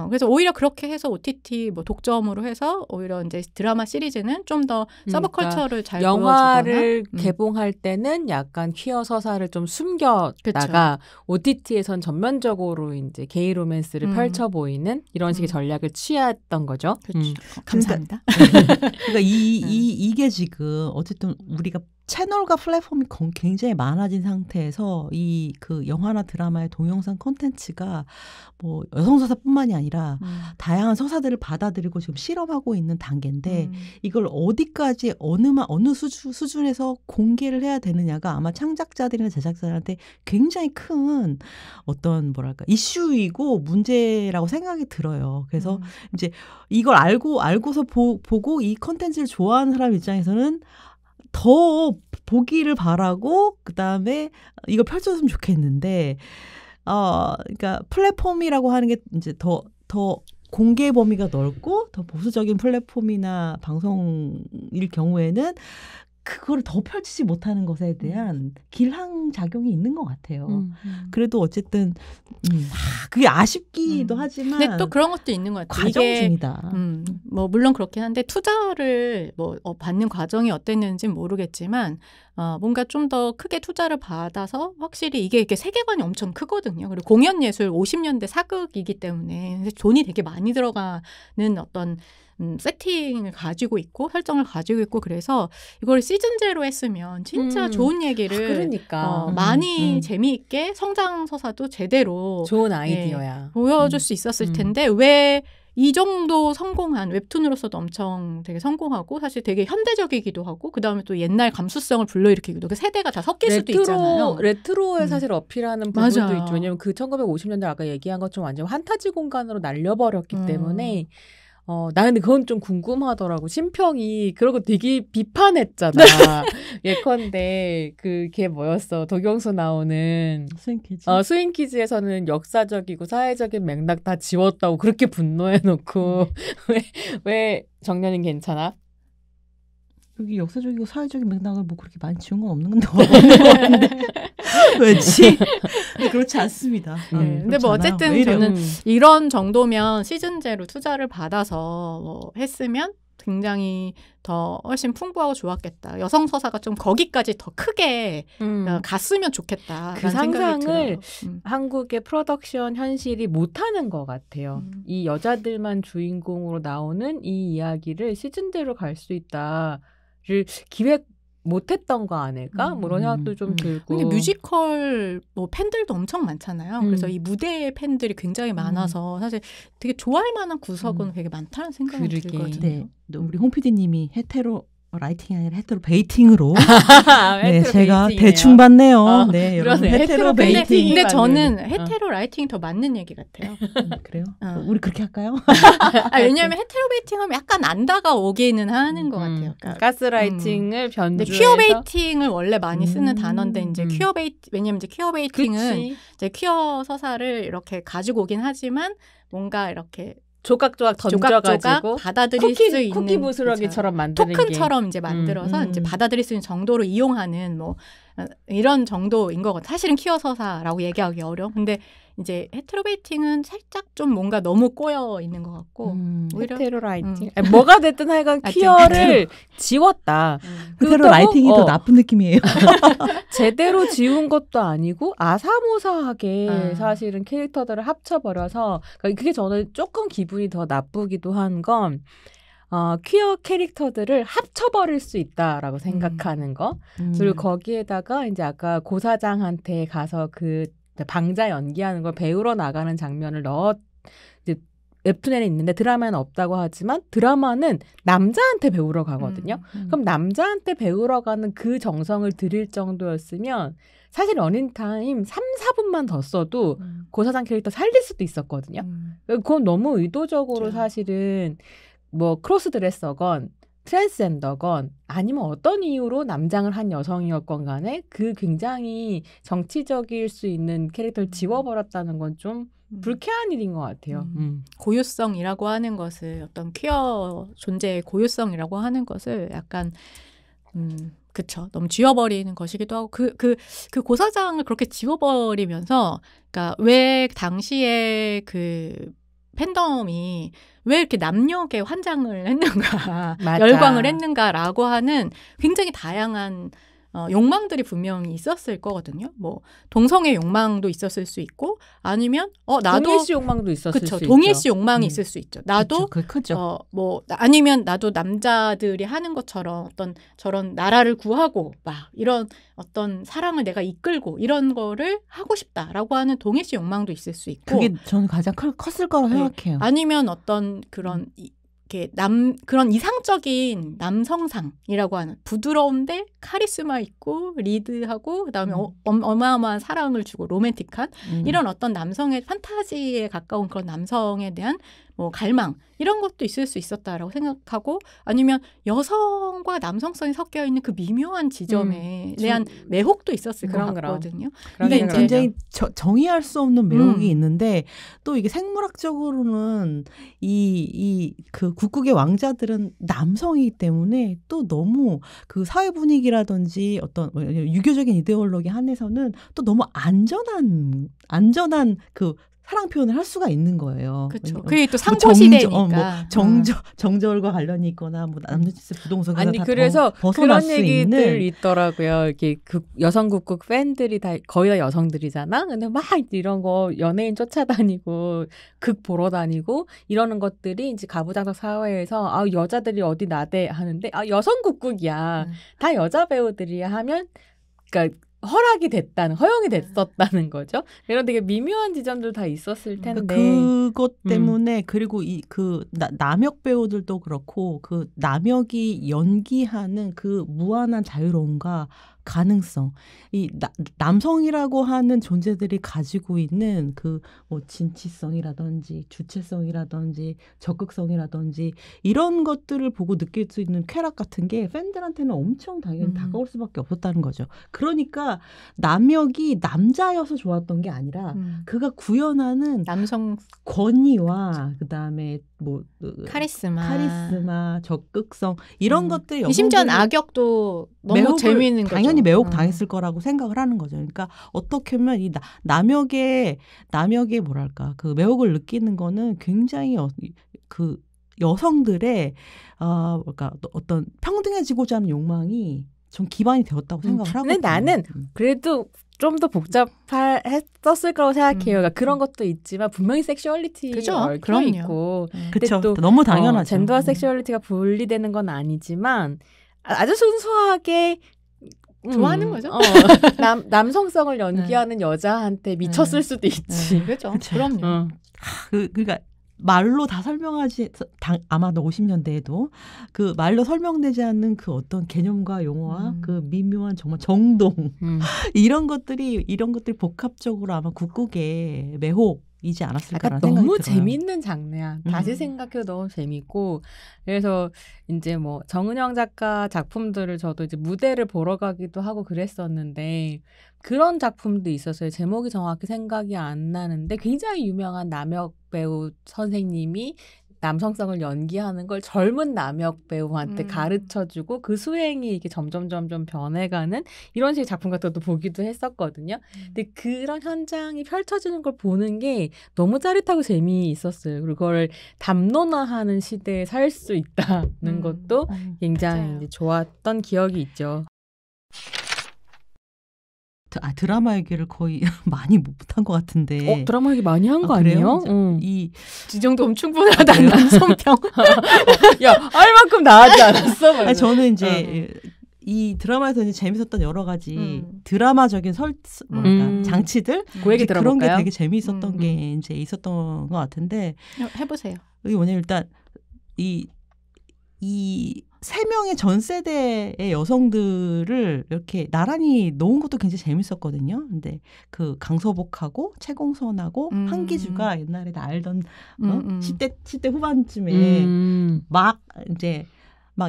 그래서 오히려 그렇게 해서 OTT 뭐 독점으로 해서 오히려 이제 드라마 시리즈는 좀 더 서브컬처를 잘 영화를 개봉할 때는 약간 퀴어 서사를 좀 숨겼다가 OTT에선 전면적으로 이제 게이 로맨스를 펼쳐 보이는 이런 식의 전략을 취했던 거죠. 그렇죠. 감사합니다. 그러니까 이게 지금 어쨌든 우리가 채널과 플랫폼이 굉장히 많아진 상태에서 이 그 영화나 드라마의 동영상 콘텐츠가 뭐 여성 서사뿐만이 아니라 다양한 서사들을 받아들이고 지금 실험하고 있는 단계인데 이걸 어디까지 어느 수준에서 공개를 해야 되느냐가 아마 창작자들이나 제작자들한테 굉장히 큰 어떤 뭐랄까 이슈이고 문제라고 생각이 들어요. 그래서 이제 이걸 알고서 보고 이 콘텐츠를 좋아하는 사람 입장에서는 더 보기를 바라고 그다음에 이걸 펼쳐줬으면 좋겠는데 그러니까 플랫폼이라고 하는 게 이제 더 공개 범위가 넓고 더 보수적인 플랫폼이나 방송일 경우에는 그걸 더 펼치지 못하는 것에 대한 길항작용이 있는 것 같아요. 그래도 어쨌든 그게 아쉽기도 하지만 근데 또 그런 것도 있는 것 같아요. 과정 중이다. 뭐 물론 그렇긴 한데 투자를 뭐 받는 과정이 어땠는지는 모르겠지만 뭔가 좀 더 크게 투자를 받아서 확실히 이게 세계관이 엄청 크거든요. 그리고 공연 예술 50년대 사극이기 때문에 돈이 되게 많이 들어가는 어떤 세팅을 가지고 있고 설정을 가지고 있고 그래서 이걸 시즌제로 했으면 진짜 좋은 얘기를 그러니까. 많이 재미있게 성장 서사도 제대로 좋은 아이디어야. 보여줄 수 있었을 텐데 왜 이 정도 성공한 웹툰으로서도 엄청 되게 성공하고 사실 되게 현대적이기도 하고 그다음에 또 옛날 감수성을 불러일으키기도 그 세대가 다 섞일 수도 있잖아요. 레트로에 사실 어필하는 부분도 맞아요. 있죠. 왜냐하면 그 1950년대 아까 얘기한 것처럼 완전 환타지 공간으로 날려버렸기 때문에 나 근데 그건 좀 궁금하더라고. 심평이 그러고 되게 비판했잖아. 예컨대 그게 뭐였어? 도경수 나오는 스윙키즈. 스윙키즈에서는 역사적이고 사회적인 맥락 다 지웠다고 그렇게 분노해놓고 왜 정년은 괜찮아? 여기 역사적이고 사회적인 맥락을 뭐 그렇게 많이 지운 건 없는 것 같은데 왠지 그렇지 않습니다. 근데 뭐 어쨌든 저는 이런 정도면 시즌제로 투자를 받아서 뭐 했으면 굉장히 더 훨씬 풍부하고 좋았겠다. 여성 서사가 좀 거기까지 더 크게 갔으면 좋겠다. 그 상상을 한국의 프로덕션 현실이 못하는 것 같아요. 이 여자들만 주인공으로 나오는 이 이야기를 시즌제로 갈 수 있다. 를 기획 못했던 거 아닐까? 뭐 이런 생각도 좀 들고. 근데 뮤지컬 뭐 팬들도 엄청 많잖아요. 그래서 이 무대의 팬들이 굉장히 많아서 사실 되게 좋아할 만한 구석은 되게 많다는 생각이 들거든요. 네, 우리 홍 PD님이 헤테로 라이팅이 아니라 헤테로 베이팅으로 네, 제가 베이팅이네요. 대충 봤네요. 네, 여러분 그러네. 헤테로 베이팅. 근데 저는 헤테로 라이팅이 더 맞는 얘기 같아요. 그래요? 우리 그렇게 할까요? 왜냐하면 헤테로 베이팅하면 약간 안다가 오기는 하는 것 같아요. 그러니까, 가스라이팅을 변주해서. 퀴어 베이팅을 원래 많이 쓰는 단어인데 이제 왜냐면 이제 퀴어 베이팅은 이제 퀴어 서사를 이렇게 가지고 오긴 하지만 뭔가 이렇게 조각조각 던져가지고 받아들일 수 있는 쿠키 부스러기처럼 만드는 토큰처럼 이제 만들어서 이제 받아들일 수 있는 정도로 이용하는 뭐 이런 정도인 것 같아요. 사실은 퀴어 서사라고 얘기하기 어려워. 근데 이제 헤테로 베이팅은 살짝 좀 뭔가 너무 꼬여 있는 것 같고 오히려 헤테로 라이팅 뭐가 됐든 하여간 퀴어를 지웠다. 헤테로 라이팅이 더 나쁜 느낌이에요. 제대로 지운 것도 아니고 아사모사하게 사실은 캐릭터들을 합쳐버려서 그게 저는 조금 기분이 더 나쁘기도 한 건 퀴어 캐릭터들을 합쳐버릴 수 있다라고 생각하는 거. 그리고 거기에다가 이제 아까 고사장한테 가서 그 방자 연기하는 걸 배우러 나가는 장면을 이제 웹툰에는 있는데 드라마는 없다고 하지만 드라마는 남자한테 배우러 가거든요. 그럼 남자한테 배우러 가는 그 정성을 들일 정도였으면 사실 러닝타임 3, 4분만 더 써도 고사장 캐릭터 살릴 수도 있었거든요. 그건 너무 의도적으로 사실은 뭐 크로스드레서건 트랜스젠더건 아니면 어떤 이유로 남장을 한 여성이었건 간에 그 굉장히 정치적일 수 있는 캐릭터를 지워버렸다는 건 좀 불쾌한 일인 것 같아요. 고유성이라고 하는 것을 어떤 퀴어 존재의 고유성이라고 하는 것을 약간 그쵸. 너무 지워버리는 것이기도 하고 그 고사장을 그렇게 지워버리면서 그러니까 왜 당시에 그 팬덤이 왜 이렇게 남녀계 환장을 했는가 맞아. 열광을 했는가라고 하는 굉장히 다양한 욕망들이 분명히 있었을 거거든요. 뭐 동성애 욕망도 있었을 수 있고 아니면 나도 동일시 욕망도 있었을 그쵸, 수 동일시 있죠. 욕망이 있을 수 있죠. 나도 그게 크죠. 아니면 나도 남자들이 하는 것처럼 어떤 저런 나라를 구하고 막 이런 어떤 사랑을 내가 이끌고 이런 거를 하고 싶다라고 하는 동일시 욕망도 있을 수 있고 그게 저는 가장 컸을 거라고 네. 생각해요. 아니면 어떤 그런 그런 이상적인 남성상이라고 하는 부드러운데 카리스마 있고 리드하고 그다음에 어마어마한 사랑을 주고 로맨틱한 이런 어떤 남성의 판타지에 가까운 그런 남성에 대한 뭐 갈망 이런 것도 있을 수 있었다라고 생각하고 아니면 여성과 남성성이 섞여 있는 그 미묘한 지점에 대한 매혹도 있었을 것 같거든요. 이게 굉장히 정의할 수 없는 매혹이 있는데 또 이게 생물학적으로는 그 북극의 왕자들은 남성이기 때문에 또 너무 그 사회 분위기라든지 어떤 유교적인 이데올로기 한에서는 또 너무 안전한 그 사랑 표현을 할 수가 있는 거예요. 그렇죠. 그게 또 상고 시대니까 정절과 관련이 있거나 뭐 남녀지수 부동산 아니 그래서 그런 얘기들 있더라고요. 이렇게 여성 국극 팬들이 다 거의 다 여성들이잖아. 근데 막 이런 거 연예인 쫓아다니고 극 보러 다니고 이러는 것들이 이제 가부장적 사회에서 여자들이 어디 나대 하는데 여성 국극이야. 다 여자 배우들이야 하면 그러니까. 허용이 됐었다는 거죠. 이런 되게 미묘한 지점들 다 있었을 텐데. 그것 때문에 그리고 남역 배우들도 그렇고 그 남역이 연기하는 그 무한한 자유로움과 가능성, 이 남성이라고 하는 존재들이 가지고 있는 그 뭐 진취성이라든지 주체성이라든지 적극성이라든지 이런 것들을 보고 느낄 수 있는 쾌락 같은 게 팬들한테는 엄청 당연히 다가올 수밖에 없었다는 거죠. 그러니까 남역이 남자여서 좋았던 게 아니라 그가 구현하는 남성 권위와 그다음에 뭐 카리스마, 적극성 이런 것들이 심지어는 악역도 너무 재미있는 거죠. 당연히 매혹 당했을 거라고 생각을 하는 거죠. 그러니까 어떻게 보면 이 남역의 뭐랄까 그 매혹을 느끼는 거는 굉장히 그 여성들의 그러니까 어떤 평등해지고자 하는 욕망이 좀 기반이 되었다고 생각을 하거든요. 근데 나는 그래도 좀 더 복잡했었을 거라고 생각해요. 그러니까 그런 것도 있지만 분명히 섹슈얼리티가 얽혀 있고 그렇죠. 너무 당연하죠. 젠더와 섹슈얼리티가 분리되는 건 아니지만 아주 순수하게 좋아하는 거죠. 남성성을 연기하는 여자한테 미쳤을 수도 있지. 그렇죠. 그럼요. 그러니까 말로 다 설명하지 아마도 50년대에도 그 말로 설명되지 않는 그 어떤 개념과 용어와 그 미묘한 정말 정동 이런 것들이 복합적으로 아마 국극의 매혹이지 않았을까라는 생각이 너무 들어요. 재미있는 장르야. 다시 생각해도 너무 재밌고 그래서 이제 뭐 정은영 작가 작품들을 저도 이제 무대를 보러 가기도 하고 그랬었는데 그런 작품도 있었어요. 제목이 정확히 생각이 안 나는데 굉장히 유명한 남역 배우 선생님이 남성성을 연기하는 걸 젊은 남역 배우한테 가르쳐주고 그 수행이 이렇게 점점 변해가는 이런 식의 작품 같은 것도 보기도 했었거든요. 근데 그런 현장이 펼쳐지는 걸 보는 게 너무 짜릿하고 재미있었어요. 그리고 그걸 담론화하는 시대에 살 수 있다는 것도 굉장히 이제 좋았던 기억이 있죠. 드라마 얘기를 거의 많이 못한 것 같은데. 드라마 얘기 많이 한 거 아니에요? 이 정도면 충분하다. 남성평. 야, 할 만큼 나하지 않았어? 아니, 저는 이제 이 드라마에서 이제 재밌었던 여러 가지 드라마적인 장치들 그 얘기 들어볼까요? 그런 게 되게 재미있었던 게 이제 있었던 것 같은데. 해보세요. 이게 뭐냐 일단 이 3명의 전 세대의 여성들을 이렇게 나란히 놓은 것도 굉장히 재밌었거든요. 근데 그 강서복하고 최공선하고 한기주가 옛날에 다 알던 10대 후반쯤에 막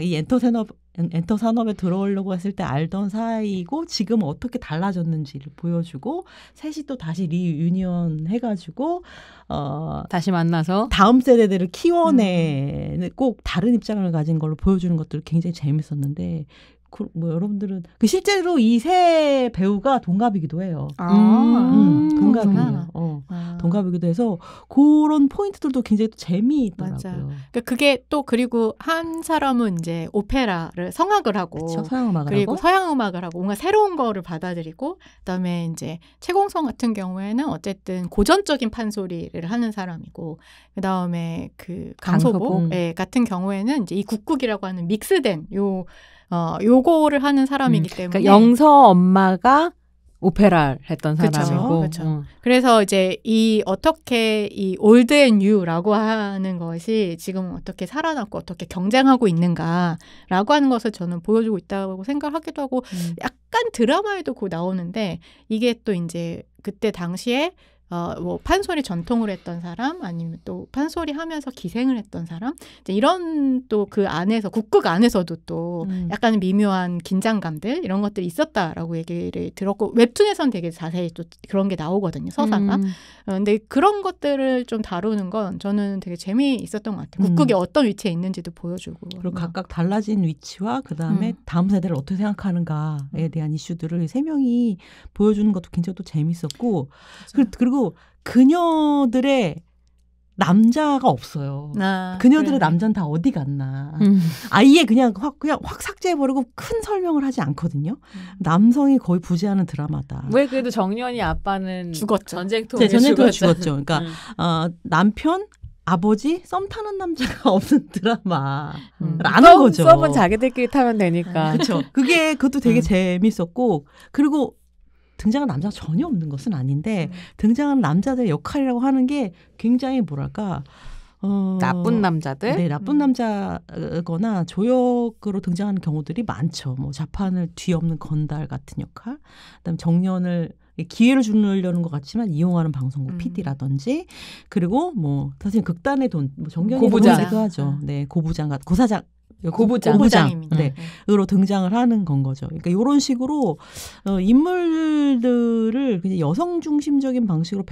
이 엔터테이너 엔터 산업에 들어오려고 했을 때 알던 사이고 지금 어떻게 달라졌는지를 보여주고 셋이 또 다시 리유니언 해가지고 다시 만나서 다음 세대들을 키워내는 꼭 다른 입장을 가진 걸로 보여주는 것들 굉장히 재밌었는데 뭐 여러분들은 실제로 이 세 배우가 동갑이기도 해요. 동갑이에요. 동갑이기도 해서 그런 포인트들도 굉장히 또 재미있더라고요. 맞아요. 그러니까 그게 또 그리고 한 사람은 이제 오페라를 성악을 하고 그쵸, 서양 음악을 그리고 하고 서양 음악을 하고 뭔가 새로운 거를 받아들이고 그다음에 이제 최공성 같은 경우에는 어쨌든 고전적인 판소리를 하는 사람이고 그다음에 그 강소보 같은 경우에는 이제 이 국국이라고 하는 믹스된 요거를 하는 사람이기 때문에 그러니까 영서 엄마가 오페라를 했던 사람이고 그렇죠. 그래서 이제 어떻게 이 올드 앤 뉴라고 하는 것이 지금 어떻게 살아남고 어떻게 경쟁하고 있는가라고 하는 것을 저는 보여주고 있다고 생각하기도 하고 약간 드라마에도 그 나오는데 이게 또 이제 그때 당시에 뭐 판소리 전통을 했던 사람 아니면 또 판소리 하면서 기생을 했던 사람 이제 이런 또 그 안에서 국극 안에서도 또 약간 미묘한 긴장감들 이런 것들이 있었다라고 얘기를 들었고 웹툰에선 되게 자세히 또 그런 게 나오거든요 서사가 근데 그런 것들을 좀 다루는 건 저는 되게 재미있었던 것 같아요. 국극이 어떤 위치에 있는지도 보여주고 그리고 각각 달라진 위치와 그다음에 다음 세대를 어떻게 생각하는가에 대한 이슈들을 세 명이 보여주는 것도 굉장히 또 재밌었고 그리고 그녀들의 남자가 없어요. 그녀들의 남자는 다 어디 갔나. 아예 그냥 확 삭제해버리고 큰 설명을 하지 않거든요. 남성이 거의 부재하는 드라마다. 왜 그래도 정연이 아빠는 죽었죠. 전쟁통에 죽었죠. 그러니까 남편, 아버지, 썸 타는 남자가 없는 드라마라는 거죠. 썸은 자기들끼리 타면 되니까. 그렇죠. 그것도 되게 재밌었고 그리고 등장한 남자가 전혀 없는 것은 아닌데 등장하는 남자들의 역할이라고 하는 게 굉장히 뭐랄까 나쁜 남자들? 네, 나쁜 남자거나 조역으로 등장하는 경우들이 많죠. 뭐 자판을 뒤엎는 건달 같은 역할, 그다음에 정년을 기회를 주려는 것 같지만 이용하는 방송국 PD라든지 그리고 뭐 사실 극단의 돈, 뭐 정경이 고부장이기도 하죠. 네, 고부장입니다. 네, 으로 등장을 하는 건 거죠. 그러니까 이런 식으로 인물들을 그냥 여성 중심적인 방식으로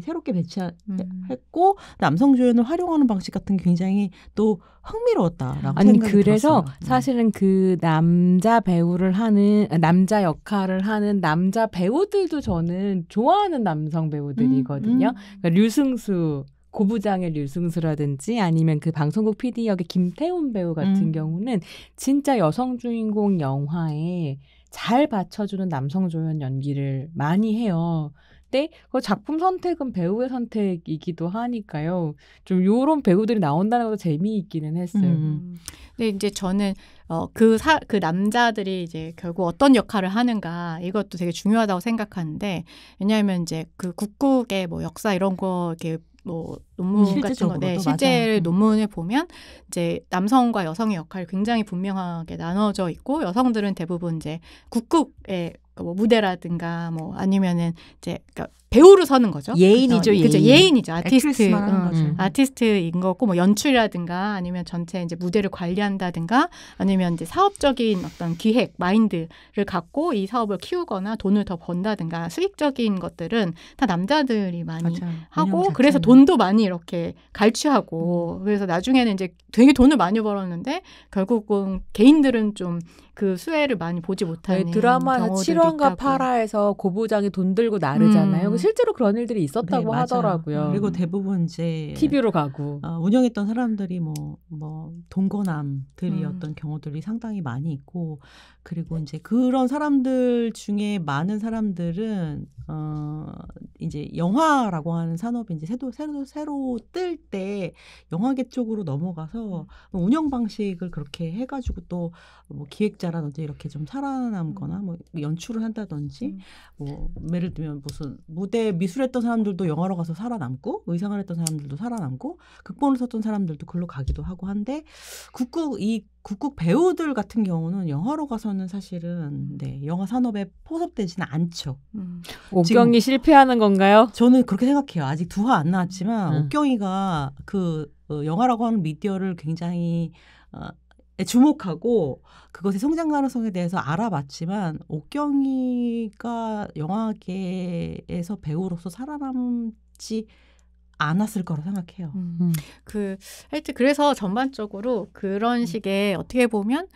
새롭게 배치했고 남성 조연을 활용하는 방식 같은 게 굉장히 또 흥미로웠다라고 생각이 그래서 들었어요. 사실은 그 남자 배우를 하는 남자 역할을 하는 남자 배우들도 저는 좋아하는 남성 배우들이거든요. 그러니까 류승수 고부장의 류승수라든지 아니면 그 방송국 PD 역의 김태훈 배우 같은 경우는 진짜 여성 주인공 영화에 잘 받쳐주는 남성 조연 연기를 많이 해요. 근데 그 작품 선택은 배우의 선택이기도 하니까요. 좀 요런 배우들이 나온다는 것도 재미있기는 했어요. 근데 이제 저는 그 남자들이 이제 결국 어떤 역할을 하는가 이것도 되게 중요하다고 생각하는데 왜냐하면 이제 그 국국의 뭐 역사 이런 거 이렇게 뭐 논문 같은 거, 실제 논문을 보면 이제 남성과 여성의 역할이 굉장히 분명하게 나눠져 있고 여성들은 대부분 이제 국국의 뭐 무대라든가 뭐 아니면은 이제 그러니까 배우로 서는 거죠. 예인이죠, 예인. 그렇죠, 예인이죠. 아티스트인 거고 뭐 연출이라든가 아니면 전체 이제 무대를 관리한다든가 아니면 이제 사업적인 어떤 기획 마인드를 갖고 이 사업을 키우거나 돈을 더 번다든가 수익적인 것들은 다 남자들이 많이 하고 그래서 돈도 많이 이렇게 갈취하고 그래서 나중에는 이제 되게 돈을 많이 벌었는데 결국은 개인들은 좀 그 수혜를 많이 보지 못하는 드라마는 7화인가 8화에서 고부장이 돈 들고 나르잖아요. 실제로 그런 일들이 있었다고 하더라고요. 그리고 대부분 이제 TV로 가고 운영했던 사람들이 뭐 동거남들이었던 경우들이 상당히 많이 있고 그리고 이제 그런 사람들 중에 많은 사람들은 이제 영화라고 하는 산업이 이제 새로 뜰 때 영화계 쪽으로 넘어가서 운영 방식을 그렇게 해가지고 또 뭐 기획자라든지 이렇게 좀 살아남거나 뭐 연출을 한다든지 뭐 예를 들면 무슨 무대 미술했던 사람들도 영화로 가서 살아남고 의상을 했던 사람들도 살아남고 극본을 썼던 사람들도 글로 가기도 하고 한데 국국 배우들 같은 경우는 영화로 가서는 사실은 영화 산업에 포섭되지는 않죠. 옥경이 실패하는 건가요? 저는 그렇게 생각해요. 아직 2화 안 나왔지만 옥경이가 그 영화라고 하는 미디어를 굉장히 주목하고 그것의 성장 가능성에 대해서 알아봤지만 옥경이가 영화계에서 배우로서 살아남지 않았을 거라 생각해요. 하여튼 그래서 전반적으로 그런 식의 어떻게 보면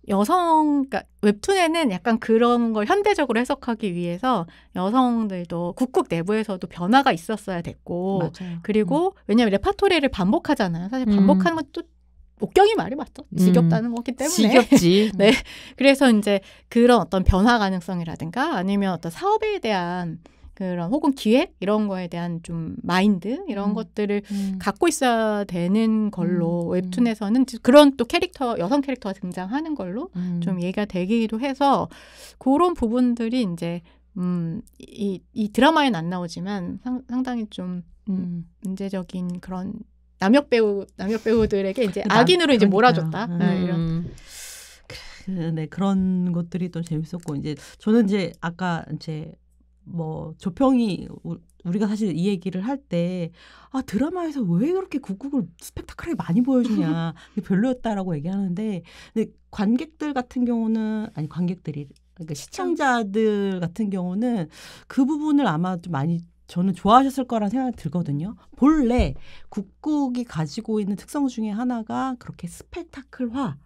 그러니까 웹툰에는 약간 그런 걸 현대적으로 해석하기 위해서 여성들도 국국 내부에서도 변화가 있었어야 됐고 맞아요. 그리고 왜냐하면 레파토리를 반복하잖아요. 사실 반복하는 것도 옥경이 말이 맞죠. 지겹다는 거기 때문에. 지겹지. 네. 그래서 이제 그런 어떤 변화 가능성이라든가 아니면 어떤 사업에 대한 그런 혹은 기획 이런 거에 대한 좀 마인드 이런 것들을 갖고 있어야 되는 걸로 웹툰에서는 그런 또 여성 캐릭터가 등장하는 걸로 좀 얘기가 되기도 해서 그런 부분들이 이제 이 드라마에는 안 나오지만 상당히 좀 문제적인 그런 남역 배우들에게 이제 악인으로 이제 몰아줬다. 이런. 네, 그런 것들이 또 재밌었고 이제 저는 이제 아까 이제 뭐 조평이 우리가 사실 이 얘기를 할 때 드라마에서 왜 그렇게 국국을 스펙타클하게 많이 보여주냐 별로였다라고 얘기하는데 근데 관객들 같은 경우는 관객들이 그러니까 시청자들 같은 경우는 그 부분을 아마 좀 많이 저는 좋아하셨을 거라는 생각이 들거든요. 본래 국국이 가지고 있는 특성 중에 하나가 그렇게 스펙타클화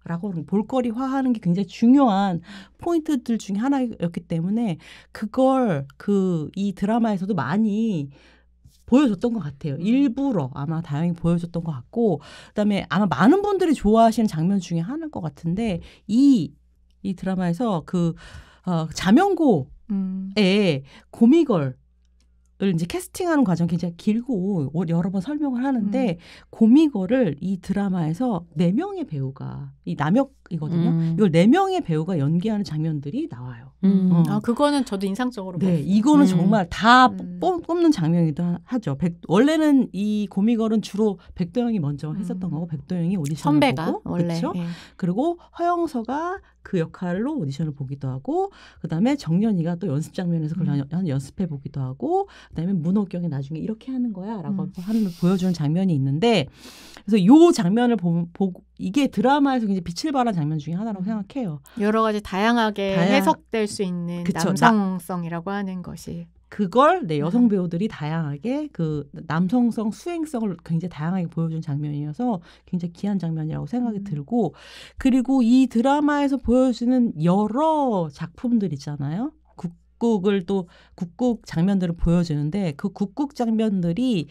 라고 볼거리화하는 게 굉장히 중요한 포인트들 중에 하나였기 때문에 그걸 이 드라마에서도 많이 보여줬던 것 같아요. 일부러 아마 다행히 보여줬던 것 같고 그다음에 아마 많은 분들이 좋아하시는 장면 중에 하나인 것 같은데 이 드라마에서 자명고의 고미걸 을 이제 캐스팅하는 과정이 굉장히 길고 여러 번 설명을 하는데 고미걸을 이 드라마에서 4명의 배우가 이 남역이거든요. 이걸 4명의 배우가 연기하는 장면들이 나와요. 그거는 저도 인상적으로 네, 봤어요. 이거는 정말 다 뽑는 장면이기도 하죠. 원래는 이 고미걸은 주로 백도영이 먼저 했었던 거고 백도영이 오디션을 선배가 보고 원래 그렇죠. 그리고 허영서가 그 역할로 오디션을 보기도 하고 그다음에 정연이가 또 연습 장면에서 그걸 연습해 보기도 하고 그다음에 문호경이 나중에 이렇게 하는 거야라고 하는 보여주는 장면이 있는데 그래서 이 장면을 보고 이게 드라마에서 굉장히 빛을 발한 장면 중에 하나라고 생각해요. 여러 가지 다양하게 해석될 수 있는 그쵸. 남성성이라고 하는 것이 그걸 여성 배우들이 다양하게 그 남성성 수행성을 굉장히 다양하게 보여준 장면이어서 굉장히 귀한 장면이라고 생각이 들고 그리고 이 드라마에서 보여주는 여러 작품들 있잖아요. 국국 장면들을 보여주는데 그 국국 장면들이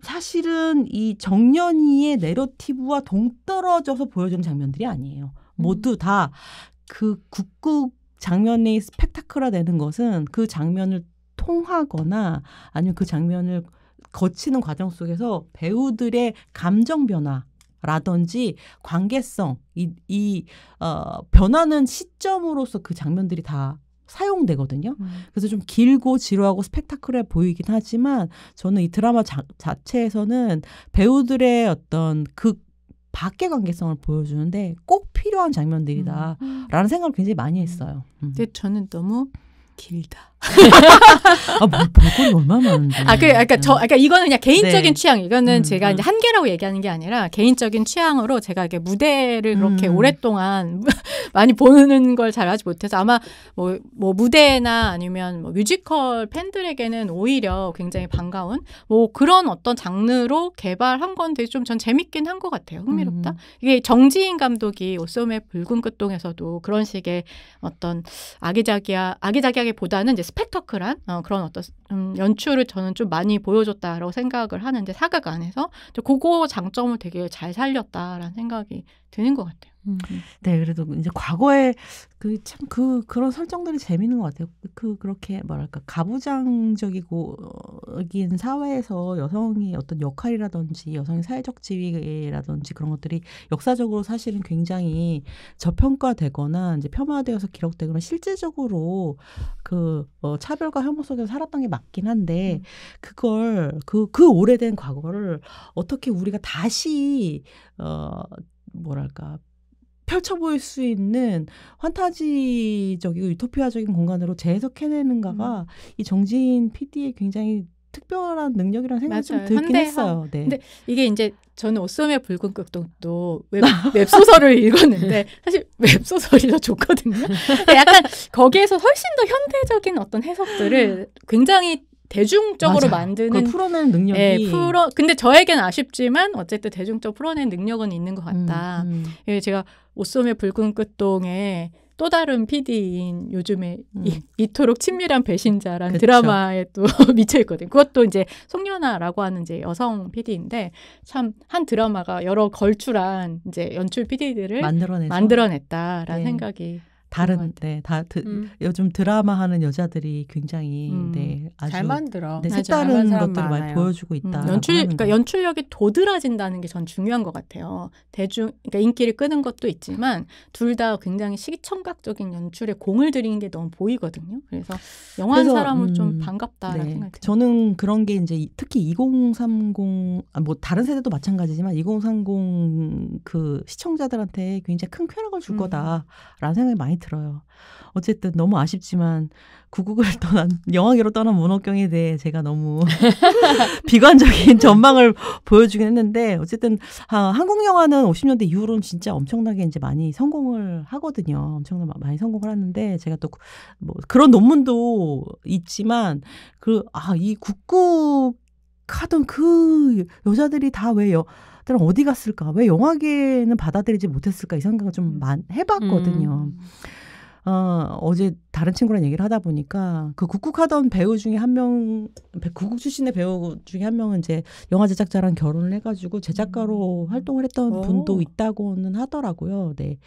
사실은 이 정연이의 내러티브와 동떨어져서 보여주는 장면들이 아니에요. 모두 다 그 국국 장면이 스펙타클화 되는 것은 그 장면을 통하거나 아니면 그 장면을 거치는 과정 속에서 배우들의 감정 변화라든지 관계성, 변하는 시점으로서 그 장면들이 다 사용되거든요. 그래서 좀 길고 지루하고 스펙타클해 보이긴 하지만 저는 이 드라마 자체에서는 배우들의 어떤 밖의 관계성을 보여주는데 꼭 필요한 장면들이다라는 생각을 굉장히 많이 했어요. 근데 저는 너무 길다. 볼거리 얼마나 많은데. 그러니까 이거는 그냥 개인적인 네. 취향. 이거는 제가 이제 한계라고 얘기하는 게 아니라 개인적인 취향으로 제가 이렇게 무대를 그렇게 오랫동안 많이 보는 걸 잘하지 못해서 아마 뭐 무대나 아니면 뭐 뮤지컬 팬들에게는 오히려 굉장히 반가운 뭐 그런 어떤 장르로 개발한 건 되게 좀 전 재밌긴 한 것 같아요. 흥미롭다. 이게 정지인 감독이 오소매 붉은 끝동에서도 그런 식의 어떤 아기자기하기보다는 이제 스펙터클한 그런 어떤 연출을 저는 좀 많이 보여줬다라고 생각을 하는데 사극 안에서 그거 장점을 되게 잘 살렸다라는 생각이 드는 것 같아요. 네, 그래도 이제 과거에 그런 설정들이 재밌는 것 같아요. 그렇게 뭐랄까 가부장적이고 사회에서 여성의 어떤 역할이라든지 여성의 사회적 지위라든지 그런 것들이 역사적으로 사실은 굉장히 저평가되거나 이제 폄하되어서 기록되거나 실질적으로 차별과 혐오 속에서 살았던 게 맞긴 한데 그걸 그 오래된 과거를 어떻게 우리가 다시 뭐랄까 펼쳐 보일 수 있는 환타지적이고 유토피아적인 공간으로 재해석해내는가가 이 정지인 PD의 굉장히 특별한 능력이라는 생각이 좀 맞아요. 들긴 현대화. 했어요. 네. 근데 이게 이제 저는 옷소매 붉은 끝동도 웹소설을 읽었는데 사실 웹소설이 더 좋거든요. 약간 거기에서 훨씬 더 현대적인 어떤 해석들을 굉장히 대중적으로 맞아. 만드는 그걸 풀어내는 능력이 예, 근데 저에겐 아쉽지만 어쨌든 대중적으로 풀어낸 능력은 있는 것 같다. 예, 제가 옷소매 붉은 끝동에 또 다른 PD인 요즘에 이토록 친밀한 배신자라는 그쵸. 드라마에 또 미쳐 있거든요. 그것도 이제 송연아라고 하는 이제 여성 PD인데 참 한 드라마가 여러 걸출한 이제 연출 PD들을 만들어냈다라는 네. 생각이 다른 요즘 드라마 하는 여자들이 굉장히 네, 아주 잘 만들어. 네, 맞아. 색다른 사람 것들을 많이 많아요. 보여주고 있다. 그러니까 연출력이 도드라진다는 게 전 중요한 것 같아요. 그러니까 인기를 끄는 것도 있지만 둘 다 굉장히 시청각적인 연출에 공을 들이는 게 너무 보이거든요. 그래서 영화 한 사람은 좀 반갑다라는 네. 생각이 들어요. 저는 그런 게 이제 특히 2030 뭐 다른 세대도 마찬가지지만 2030 그 시청자들한테 굉장히 큰 쾌락을 줄 거다라는 생각이 많이 들어요. 어쨌든 너무 아쉽지만 구국을 떠난 영화계로 떠난 문호경에 대해 제가 너무 비관적인 전망을 보여주긴 했는데 어쨌든 한국 영화는 50년대 이후로는 진짜 엄청나게 이제 많이 성공을 하거든요. 엄청나게 많이 성공을 하는데 제가 또 뭐 그런 논문도 있지만 이 국국 하던 그 여자들이 다 왜 어디 갔을까? 왜 영화계는 받아들이지 못했을까? 이 생각을 좀 해봤거든요. 어제 다른 친구랑 얘기를 하다 보니까 그 국국하던 배우 중에 한 명, 국국 출신의 배우 중에 한 명은 이제 영화 제작자랑 결혼을 해가지고 제작가로 활동을 했던 분도 있다고는 하더라고요. 네.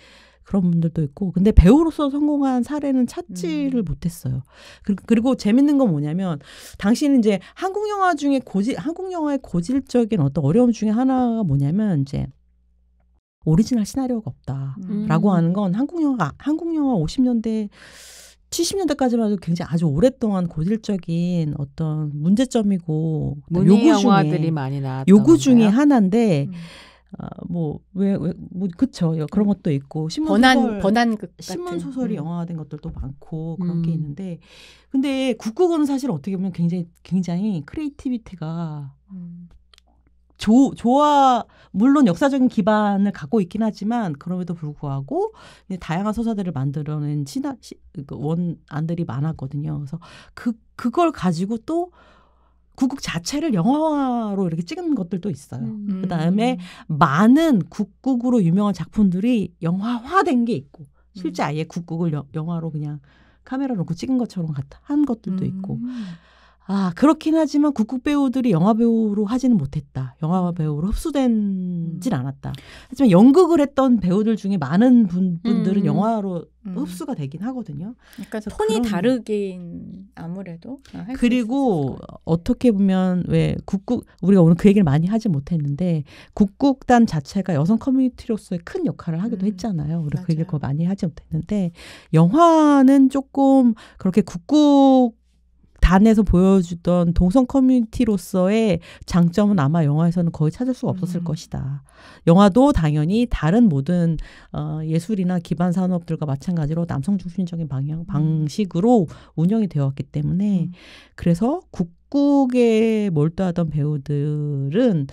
그런 분들도 있고. 근데 배우로서 성공한 사례는 찾지를 못했어요. 그리고 재밌는 건 뭐냐면, 당시는 이제 한국 영화의 고질적인 어떤 어려움 중에 하나가 뭐냐면, 이제, 오리지널 시나리오가 없다라고 하는 건 한국 영화 50년대 70년대까지만 해도 굉장히 아주 오랫동안 고질적인 어떤 문제점이고 문예 영화들이 많이 나왔던 요구 중에 건가요? 하나인데 그쵸. 그런 것도 있고 번안극 신문 소설이 영화화된 것들도 많고 그런 게 있는데 근데 국국은 사실 어떻게 보면 굉장히 크리에이티비티가 물론 역사적인 기반을 갖고 있긴 하지만 그럼에도 불구하고 다양한 서사들을 만들어낸 원안들이 많았거든요. 그래서 그걸 가지고 또 국국 자체를 영화화로 이렇게 찍은 것들도 있어요. 그다음에 많은 국국으로 유명한 작품들이 영화화된 게 있고 실제 아예 국국을 영화로 그냥 카메라 놓고 찍은 것처럼 한 것들도 있고 그렇긴 하지만 국국 배우들이 영화 배우로 하지는 못했다. 영화 배우로 흡수되진 않았다. 하지만 연극을 했던 배우들 중에 많은 분들은 영화로 흡수가 되긴 하거든요. 그러니까 톤이 다르긴 아무래도. 그리고 어떻게 보면 우리가 오늘 그 얘기를 많이 하지 못했는데 국국단 자체가 여성 커뮤니티로서의 큰 역할을 하기도 했잖아요. 우리 그 얘기를 거의 많이 하지 못했는데 영화는 조금 그렇게 국국 단에서 보여주던 동성 커뮤니티로서의 장점은 아마 영화에서는 거의 찾을 수가 없었을 것이다. 영화도 당연히 다른 모든 예술이나 기반 산업들과 마찬가지로 남성 중심적인 방식으로 운영이 되었기 때문에 그래서 국국에 몰두하던 배우들은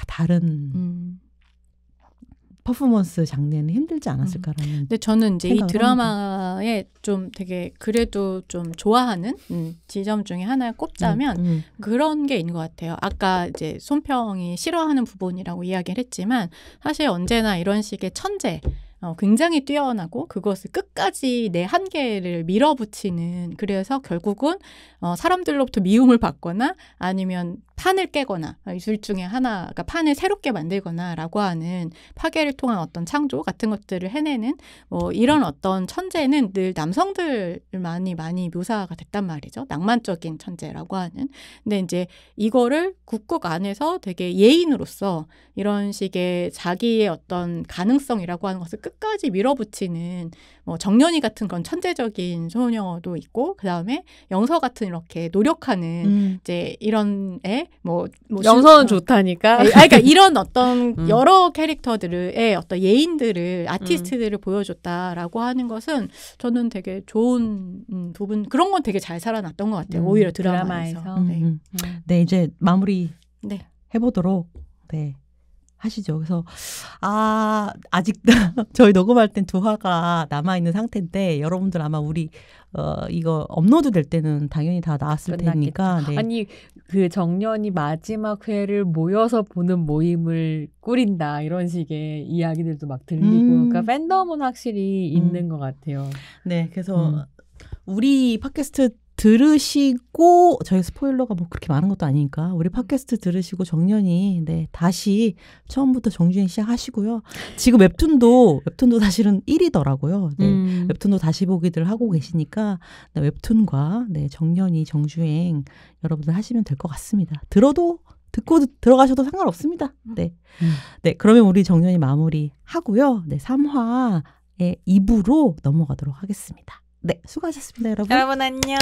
다른 퍼포먼스 장르에는 힘들지 않았을까라는. 근데 저는 이제 이 드라마에 좀 되게 그래도 좀 좋아하는 지점 중에 하나를 꼽자면 그런 게 있는 것 같아요. 아까 이제 손평이 싫어하는 부분이라고 이야기를 했지만 사실 언제나 이런 식의 천재 굉장히 뛰어나고 그것을 끝까지 내 한계를 밀어붙이는 그래서 결국은 사람들로부터 미움을 받거나 아니면 판을 깨거나 이 둘 중에 하나가 판을 새롭게 만들거나라고 하는 파괴를 통한 어떤 창조 같은 것들을 해내는 이런 어떤 천재는 늘 남성들만이 많이 묘사가 됐단 말이죠. 낭만적인 천재라고 하는. 근데 이제 이거를 국국 안에서 되게 예인으로서 이런 식의 자기의 어떤 가능성이라고 하는 것을 끝까지 밀어붙이는 정연이 같은 그런 천재적인 소녀도 있고 그다음에 영서 같은 이렇게 노력하는 이제 이런 애 뭐 영선은 좋다니까. 그러니까 이런 어떤 음. 여러 캐릭터들의 어떤 예인들을 아티스트들을 보여줬다라고 하는 것은 저는 되게 좋은 부분 그런 건 되게 잘 살아났던 것 같아요. 오히려 드라마에서. 네. 네, 이제 마무리 네. 해보도록 네 하시죠. 그래서 아직 저희 녹음할 땐 두 화가 남아 있는 상태인데 여러분들 아마 우리 이거 업로드 될 때는 당연히 다 나왔을 끝났겠죠. 테니까. 네. 아니 그 정년이 마지막 회를 모여서 보는 모임을 꾸린다 이런 식의 이야기들도 막 들리고 그러니까 팬덤은 확실히 있는 것 같아요. 네, 그래서 우리 팟캐스트 들으시고 저희 스포일러가 뭐 그렇게 많은 것도 아니니까 우리 팟캐스트 들으시고 정년이 네 다시 처음부터 정주행 시작하시고요. 지금 웹툰도 사실은 1위더라고요. 네, 웹툰도 다시 보기들 하고 계시니까 네, 웹툰과 네 정년이 정주행 여러분들 하시면 될 것 같습니다. 듣고 들어가셔도 상관없습니다. 네, 네 그러면 우리 정년이 마무리 하고요. 네 3화의 2부로 넘어가도록 하겠습니다. 네, 수고하셨습니다, 여러분. 여러분 안녕.